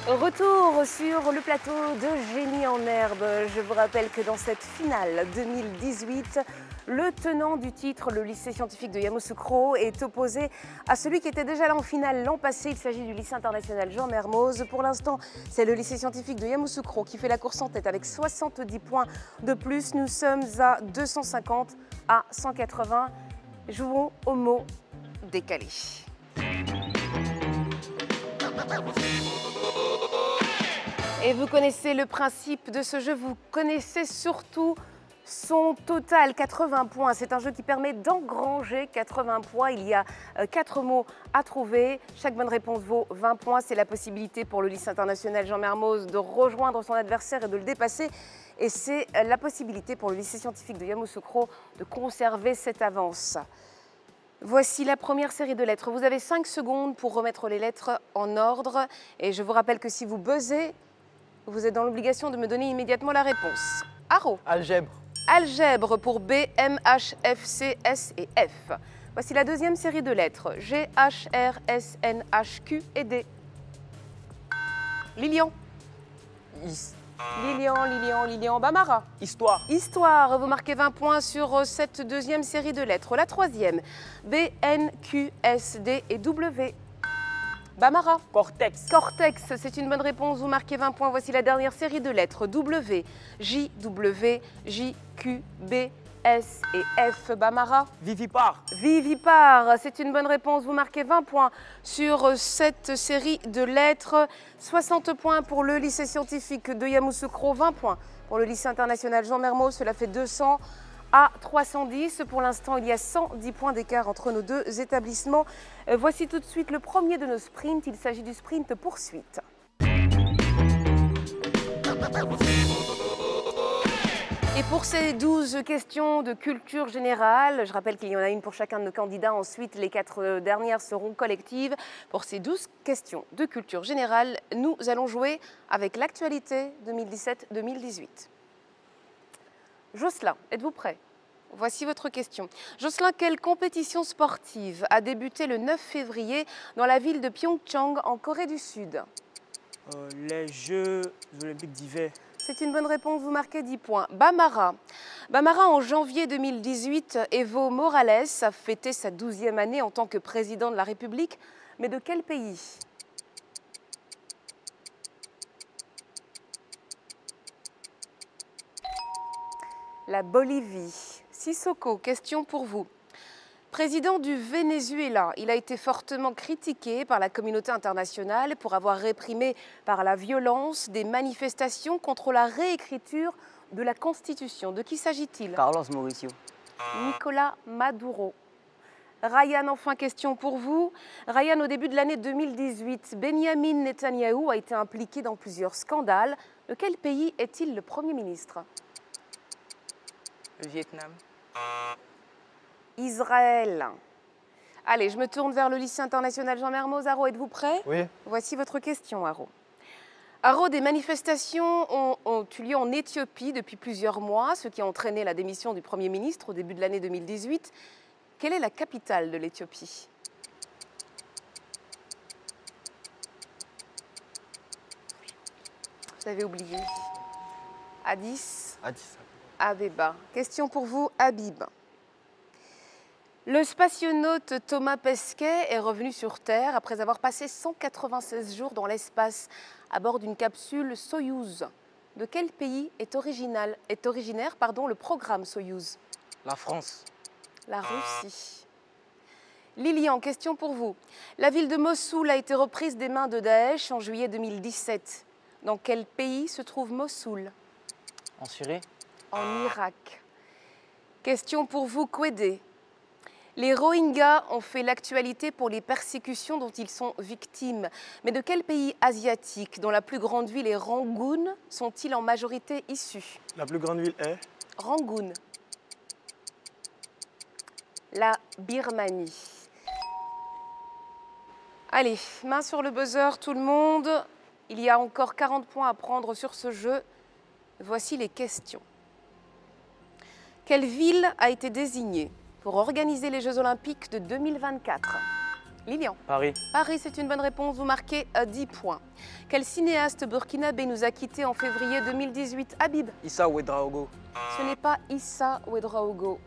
Retour sur le plateau de Génie en herbe. Je vous rappelle que dans cette finale 2018, le tenant du titre, le lycée scientifique de Yamoussoukro, est opposé à celui qui était déjà là en finale l'an passé. Il s'agit du lycée international Jean Mermoz. Pour l'instant, c'est le lycée scientifique de Yamoussoukro qui fait la course en tête avec 70 points de plus. Nous sommes à 250 à 180. Jouons au mot décalé. Et vous connaissez le principe de ce jeu, vous connaissez surtout son total, 80 points. C'est un jeu qui permet d'engranger 80 points. Il y a 4 mots à trouver. Chaque bonne réponse vaut 20 points. C'est la possibilité pour le lycée international Jean Mermoz de rejoindre son adversaire et de le dépasser. Et c'est la possibilité pour le lycée scientifique de Yamoussoukro de conserver cette avance. Voici la première série de lettres. Vous avez 5 secondes pour remettre les lettres en ordre. Et je vous rappelle que si vous buzzez, vous êtes dans l'obligation de me donner immédiatement la réponse. Haro. Algèbre. Algèbre pour B, M, H, F, C, S et F. Voici la deuxième série de lettres. G, H, R, S, N, H, Q et D. Lilian. Lilian. Bamara. Histoire. Histoire. Vous marquez 20 points sur cette deuxième série de lettres. La troisième. B, N, Q, S, D et W. Bamara. Cortex. Cortex, c'est une bonne réponse. Vous marquez 20 points. Voici la dernière série de lettres. W, J, W, J, Q, B, S et F. Bamara. Vivipare. Vivipare, c'est une bonne réponse. Vous marquez 20 points sur cette série de lettres. 60 points pour le lycée scientifique de Yamoussoukro. 20 points pour le lycée international Jean Mermoz. Cela fait 200 à 310. Pour l'instant, il y a 110 points d'écart entre nos deux établissements. Voici tout de suite le premier de nos sprints. Il s'agit du sprint poursuite. Et pour ces 12 questions de culture générale, je rappelle qu'il y en a une pour chacun de nos candidats, ensuite les 4 dernières seront collectives. Pour ces 12 questions de culture générale, nous allons jouer avec l'actualité 2017-2018. Jocelyn, êtes-vous prêt? Voici votre question. Jocelyn, quelle compétition sportive a débuté le 9 février dans la ville de Pyeongchang en Corée du Sud? Les Jeux olympiques d'hiver. C'est une bonne réponse, vous marquez 10 points. Bamara. Bamara, en janvier 2018, Evo Morales a fêté sa 12e année en tant que président de la République. Mais de quel pays? La Bolivie. Sissoko, question pour vous. Président du Venezuela, il a été fortement critiqué par la communauté internationale pour avoir réprimé par la violence des manifestations contre la réécriture de la Constitution. De qui s'agit-il? Carlos Mauricio. Nicolas Maduro. Ryan, enfin, question pour vous. Ryan, au début de l'année 2018, Benyamin Netanyahou a été impliqué dans plusieurs scandales. De quel pays est-il le Premier ministre? Le Vietnam. Israël. Allez, je me tourne vers le lycée international Jean Mermoz. Haro, êtes-vous prêt? Oui. Voici votre question, Haro. Haro, des manifestations ont eu lieu en Éthiopie depuis plusieurs mois, ce qui a entraîné la démission du Premier ministre au début de l'année 2018. Quelle est la capitale de l'Éthiopie? Vous avez oublié. Addis Abeba. Question pour vous, Habib. Le spationaute Thomas Pesquet est revenu sur Terre après avoir passé 196 jours dans l'espace à bord d'une capsule Soyouz. De quel pays est originaire le programme Soyouz? La France. La Russie. Lilian, question pour vous. La ville de Mossoul a été reprise des mains de Daesh en juillet 2017. Dans quel pays se trouve Mossoul? En Syrie. En Irak. Question pour vous, Kwede. Les Rohingyas ont fait l'actualité pour les persécutions dont ils sont victimes. Mais de quel pays asiatique, dont la plus grande ville est Rangoon, sont-ils en majorité issus? La plus grande ville est Rangoon. La Birmanie. Allez, main sur le buzzer, tout le monde. Il y a encore 40 points à prendre sur ce jeu. Voici les questions. Quelle ville a été désignée pour organiser les Jeux Olympiques de 2024? Lilian. Paris. Paris, c'est une bonne réponse. Vous marquez 10 points. Quel cinéaste burkinabé nous a quittés en février 2018? Habib. Issa Ouedraogo. Ce n'est pas Issa Ouedraogo.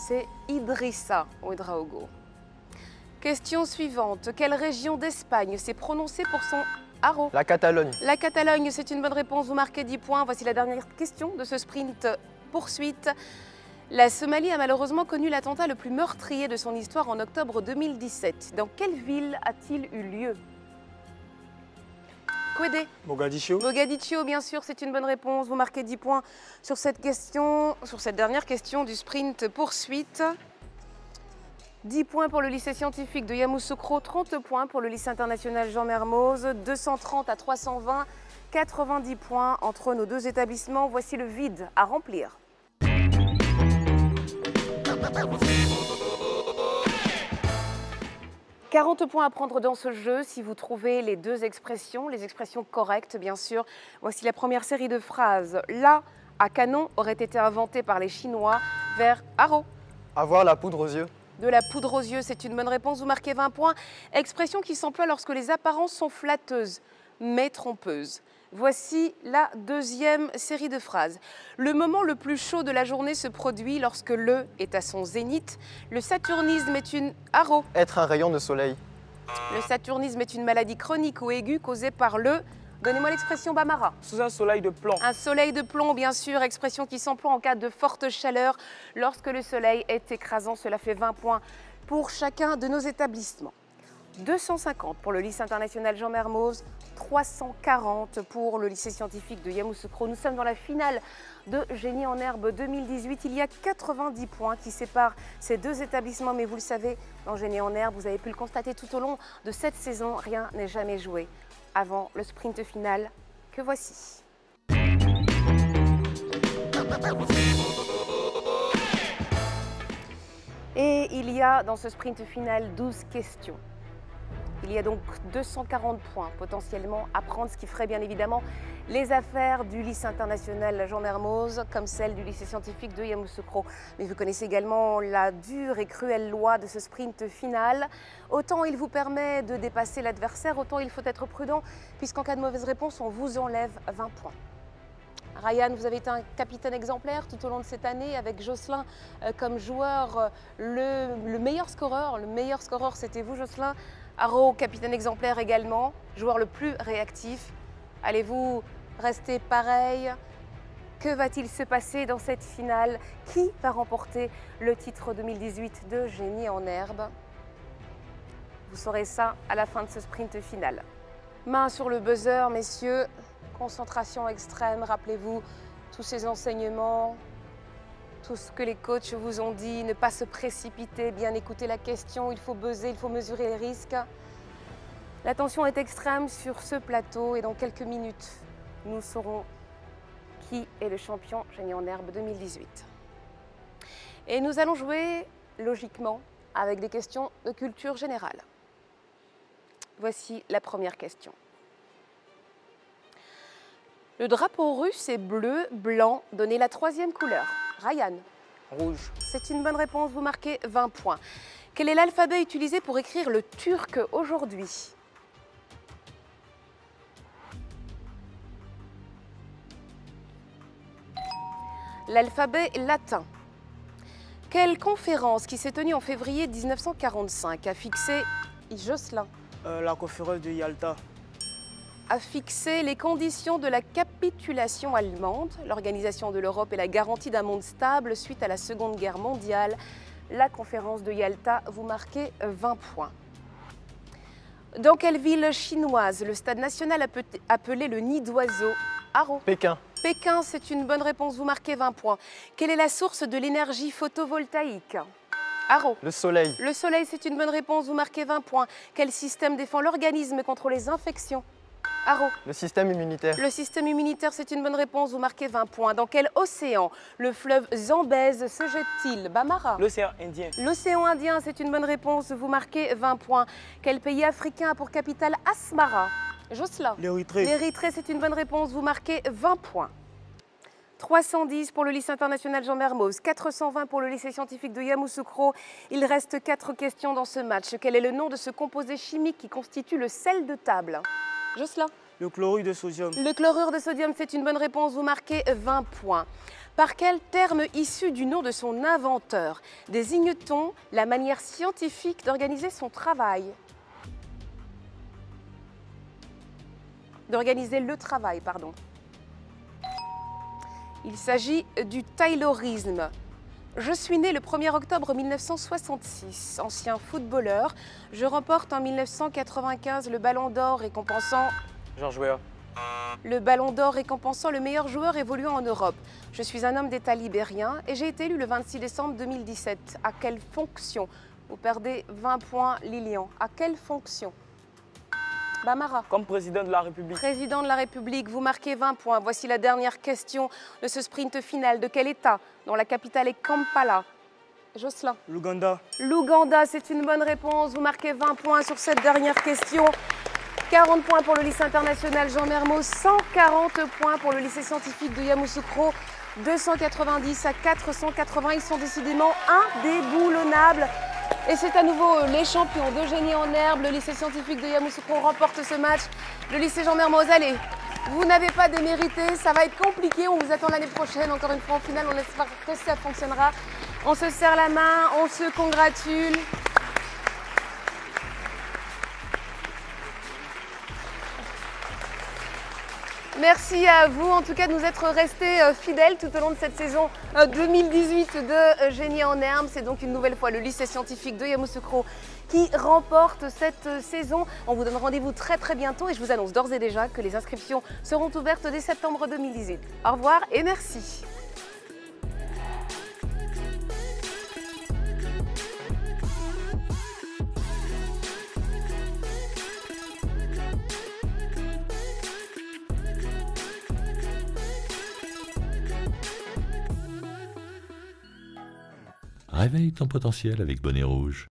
C'est Idrissa Ouedraogo. Question suivante. Quelle région d'Espagne s'est prononcée pour son haro? La Catalogne. La Catalogne, c'est une bonne réponse. Vous marquez 10 points. Voici la dernière question de ce sprint poursuite. La Somalie a malheureusement connu l'attentat le plus meurtrier de son histoire en octobre 2017. Dans quelle ville a-t-il eu lieu? Kwede. Mogadiscio. Mogadiscio, bien sûr, c'est une bonne réponse. Vous marquez 10 points sur cette question, sur cette dernière question du sprint poursuite. 10 points pour le lycée scientifique de Yamoussoukro, 30 points pour le lycée international Jean Mermoz, 230 à 320, 90 points entre nos deux établissements. Voici le vide à remplir. « 40 points à prendre dans ce jeu si vous trouvez les deux expressions, les expressions correctes bien sûr. Voici la première série de phrases. La à canon aurait été inventée par les Chinois vers haro. Avoir la poudre aux yeux. De la poudre aux yeux, c'est une bonne réponse. Vous marquez 20 points. Expression qui s'emploie lorsque les apparences sont flatteuses, mais trompeuses. Voici la deuxième série de phrases. Le moment le plus chaud de la journée se produit lorsque le est à son zénith. Le saturnisme est une haro. Être un rayon de soleil. Le saturnisme est une maladie chronique ou aiguë causée par le... Donnez-moi l'expression Bamara. Sous un soleil de plomb. Un soleil de plomb, bien sûr, expression qui s'emploie en cas de forte chaleur. Lorsque le soleil est écrasant, cela fait 20 points pour chacun de nos établissements. 250 pour le lycée international Jean Mermoz, 340 pour le lycée scientifique de Yamoussoukro. Nous sommes dans la finale de Génie en herbe 2018. Il y a 90 points qui séparent ces deux établissements, mais vous le savez, dans Génie en herbe, vous avez pu le constater tout au long de cette saison, rien n'est jamais joué avant le sprint final que voici. Et il y a dans ce sprint final 12 questions. Il y a donc 240 points potentiellement à prendre, ce qui ferait bien évidemment les affaires du lycée international Jean Mermoz comme celles du lycée scientifique de Yamoussoukro. Mais vous connaissez également la dure et cruelle loi de ce sprint final. Autant il vous permet de dépasser l'adversaire, autant il faut être prudent puisqu'en cas de mauvaise réponse, on vous enlève 20 points. Ryan, vous avez été un capitaine exemplaire tout au long de cette année avec Jocelyn comme joueur, le meilleur scoreur. Le meilleur scoreur, c'était vous, Jocelyn. Haro, capitaine exemplaire également, joueur le plus réactif. Allez-vous rester pareil? Que va-t-il se passer dans cette finale? Qui va remporter le titre 2018 de Génie en herbe? Vous saurez ça à la fin de ce sprint final. Main sur le buzzer, messieurs. Concentration extrême, rappelez-vous tous ces enseignements, tout ce que les coachs vous ont dit, ne pas se précipiter, bien écouter la question, il faut buzzer, il faut mesurer les risques. La tension est extrême sur ce plateau et dans quelques minutes, nous saurons qui est le champion Génie en herbe 2018. Et nous allons jouer logiquement avec des questions de culture générale. Voici la première question. Le drapeau russe est bleu, blanc. Donnez la troisième couleur. Ryan. Rouge. C'est une bonne réponse, vous marquez 20 points. Quel est l'alphabet utilisé pour écrire le turc aujourd'hui? L'alphabet latin. Quelle conférence qui s'est tenue en février 1945 a fixé Jocelyn? La conférence de Yalta. A fixé les conditions de la capitulation allemande, l'organisation de l'Europe et la garantie d'un monde stable suite à la Seconde Guerre mondiale. La conférence de Yalta, vous marquez 20 points. Dans quelle ville chinoise le stade national appelé le Nid d'Oiseau? Haro. Pékin. Pékin, c'est une bonne réponse, vous marquez 20 points. Quelle est la source de l'énergie photovoltaïque? Haro. Le soleil. Le soleil, c'est une bonne réponse, vous marquez 20 points. Quel système défend l'organisme contre les infections? Haro. Le système immunitaire. Le système immunitaire, c'est une bonne réponse, vous marquez 20 points. Dans quel océan le fleuve Zambèze se jette-t-il? Bamara. L'océan Indien. L'océan Indien, c'est une bonne réponse, vous marquez 20 points. Quel pays africain a pour capitale Asmara? Jocelyn. L'Érythrée. L'Érythrée, c'est une bonne réponse, vous marquez 20 points. 310 pour le lycée international Jean Mermoz, 420 pour le lycée scientifique de Yamoussoukro. Il reste 4 questions dans ce match. Quel est le nom de ce composé chimique qui constitue le sel de table? Jocelyn. Le chlorure de sodium. Le chlorure de sodium, c'est une bonne réponse, vous marquez 20 points. Par quel terme issu du nom de son inventeur désigne-t-on la manière scientifique d'organiser son travail? D'organiser le travail, pardon. Il s'agit du taylorisme. Je suis né le 1er octobre 1966, ancien footballeur. Je remporte en 1995 le Ballon d'Or récompensant... Georges Weah. Le Ballon d'Or récompensant le meilleur joueur évoluant en Europe. Je suis un homme d'État libérien et j'ai été élu le 26 décembre 2017. À quelle fonction? Vous perdez 20 points, Lilian. À quelle fonction? Bamara. Comme président de la République. Président de la République, vous marquez 20 points. Voici la dernière question de ce sprint final. De quel État dont la capitale est Kampala? Jocelyn. L'Ouganda. L'Ouganda, c'est une bonne réponse. Vous marquez 20 points sur cette dernière question. 40 points pour le lycée international Jean Mermoz, 140 points pour le lycée scientifique de Yamoussoukro, 290 à 480. Ils sont décidément indéboulonnables. Et c'est à nouveau les champions de Génie en herbe. Le lycée scientifique de Yamoussoukro remporte ce match. Le lycée Jean Mermoz, allez, vous n'avez pas démérité. Ça va être compliqué. On vous attend l'année prochaine, encore une fois en finale. On espère que ça fonctionnera. On se serre la main, on se congratule. Merci à vous, en tout cas, de nous être restés fidèles tout au long de cette saison 2018 de Génie en herbe. C'est donc une nouvelle fois le lycée scientifique de Yamoussoukro qui remporte cette saison. On vous donne rendez-vous très bientôt et je vous annonce d'ores et déjà que les inscriptions seront ouvertes dès septembre 2018. Au revoir et merci. Réveille ton potentiel avec Bonnet Rouge.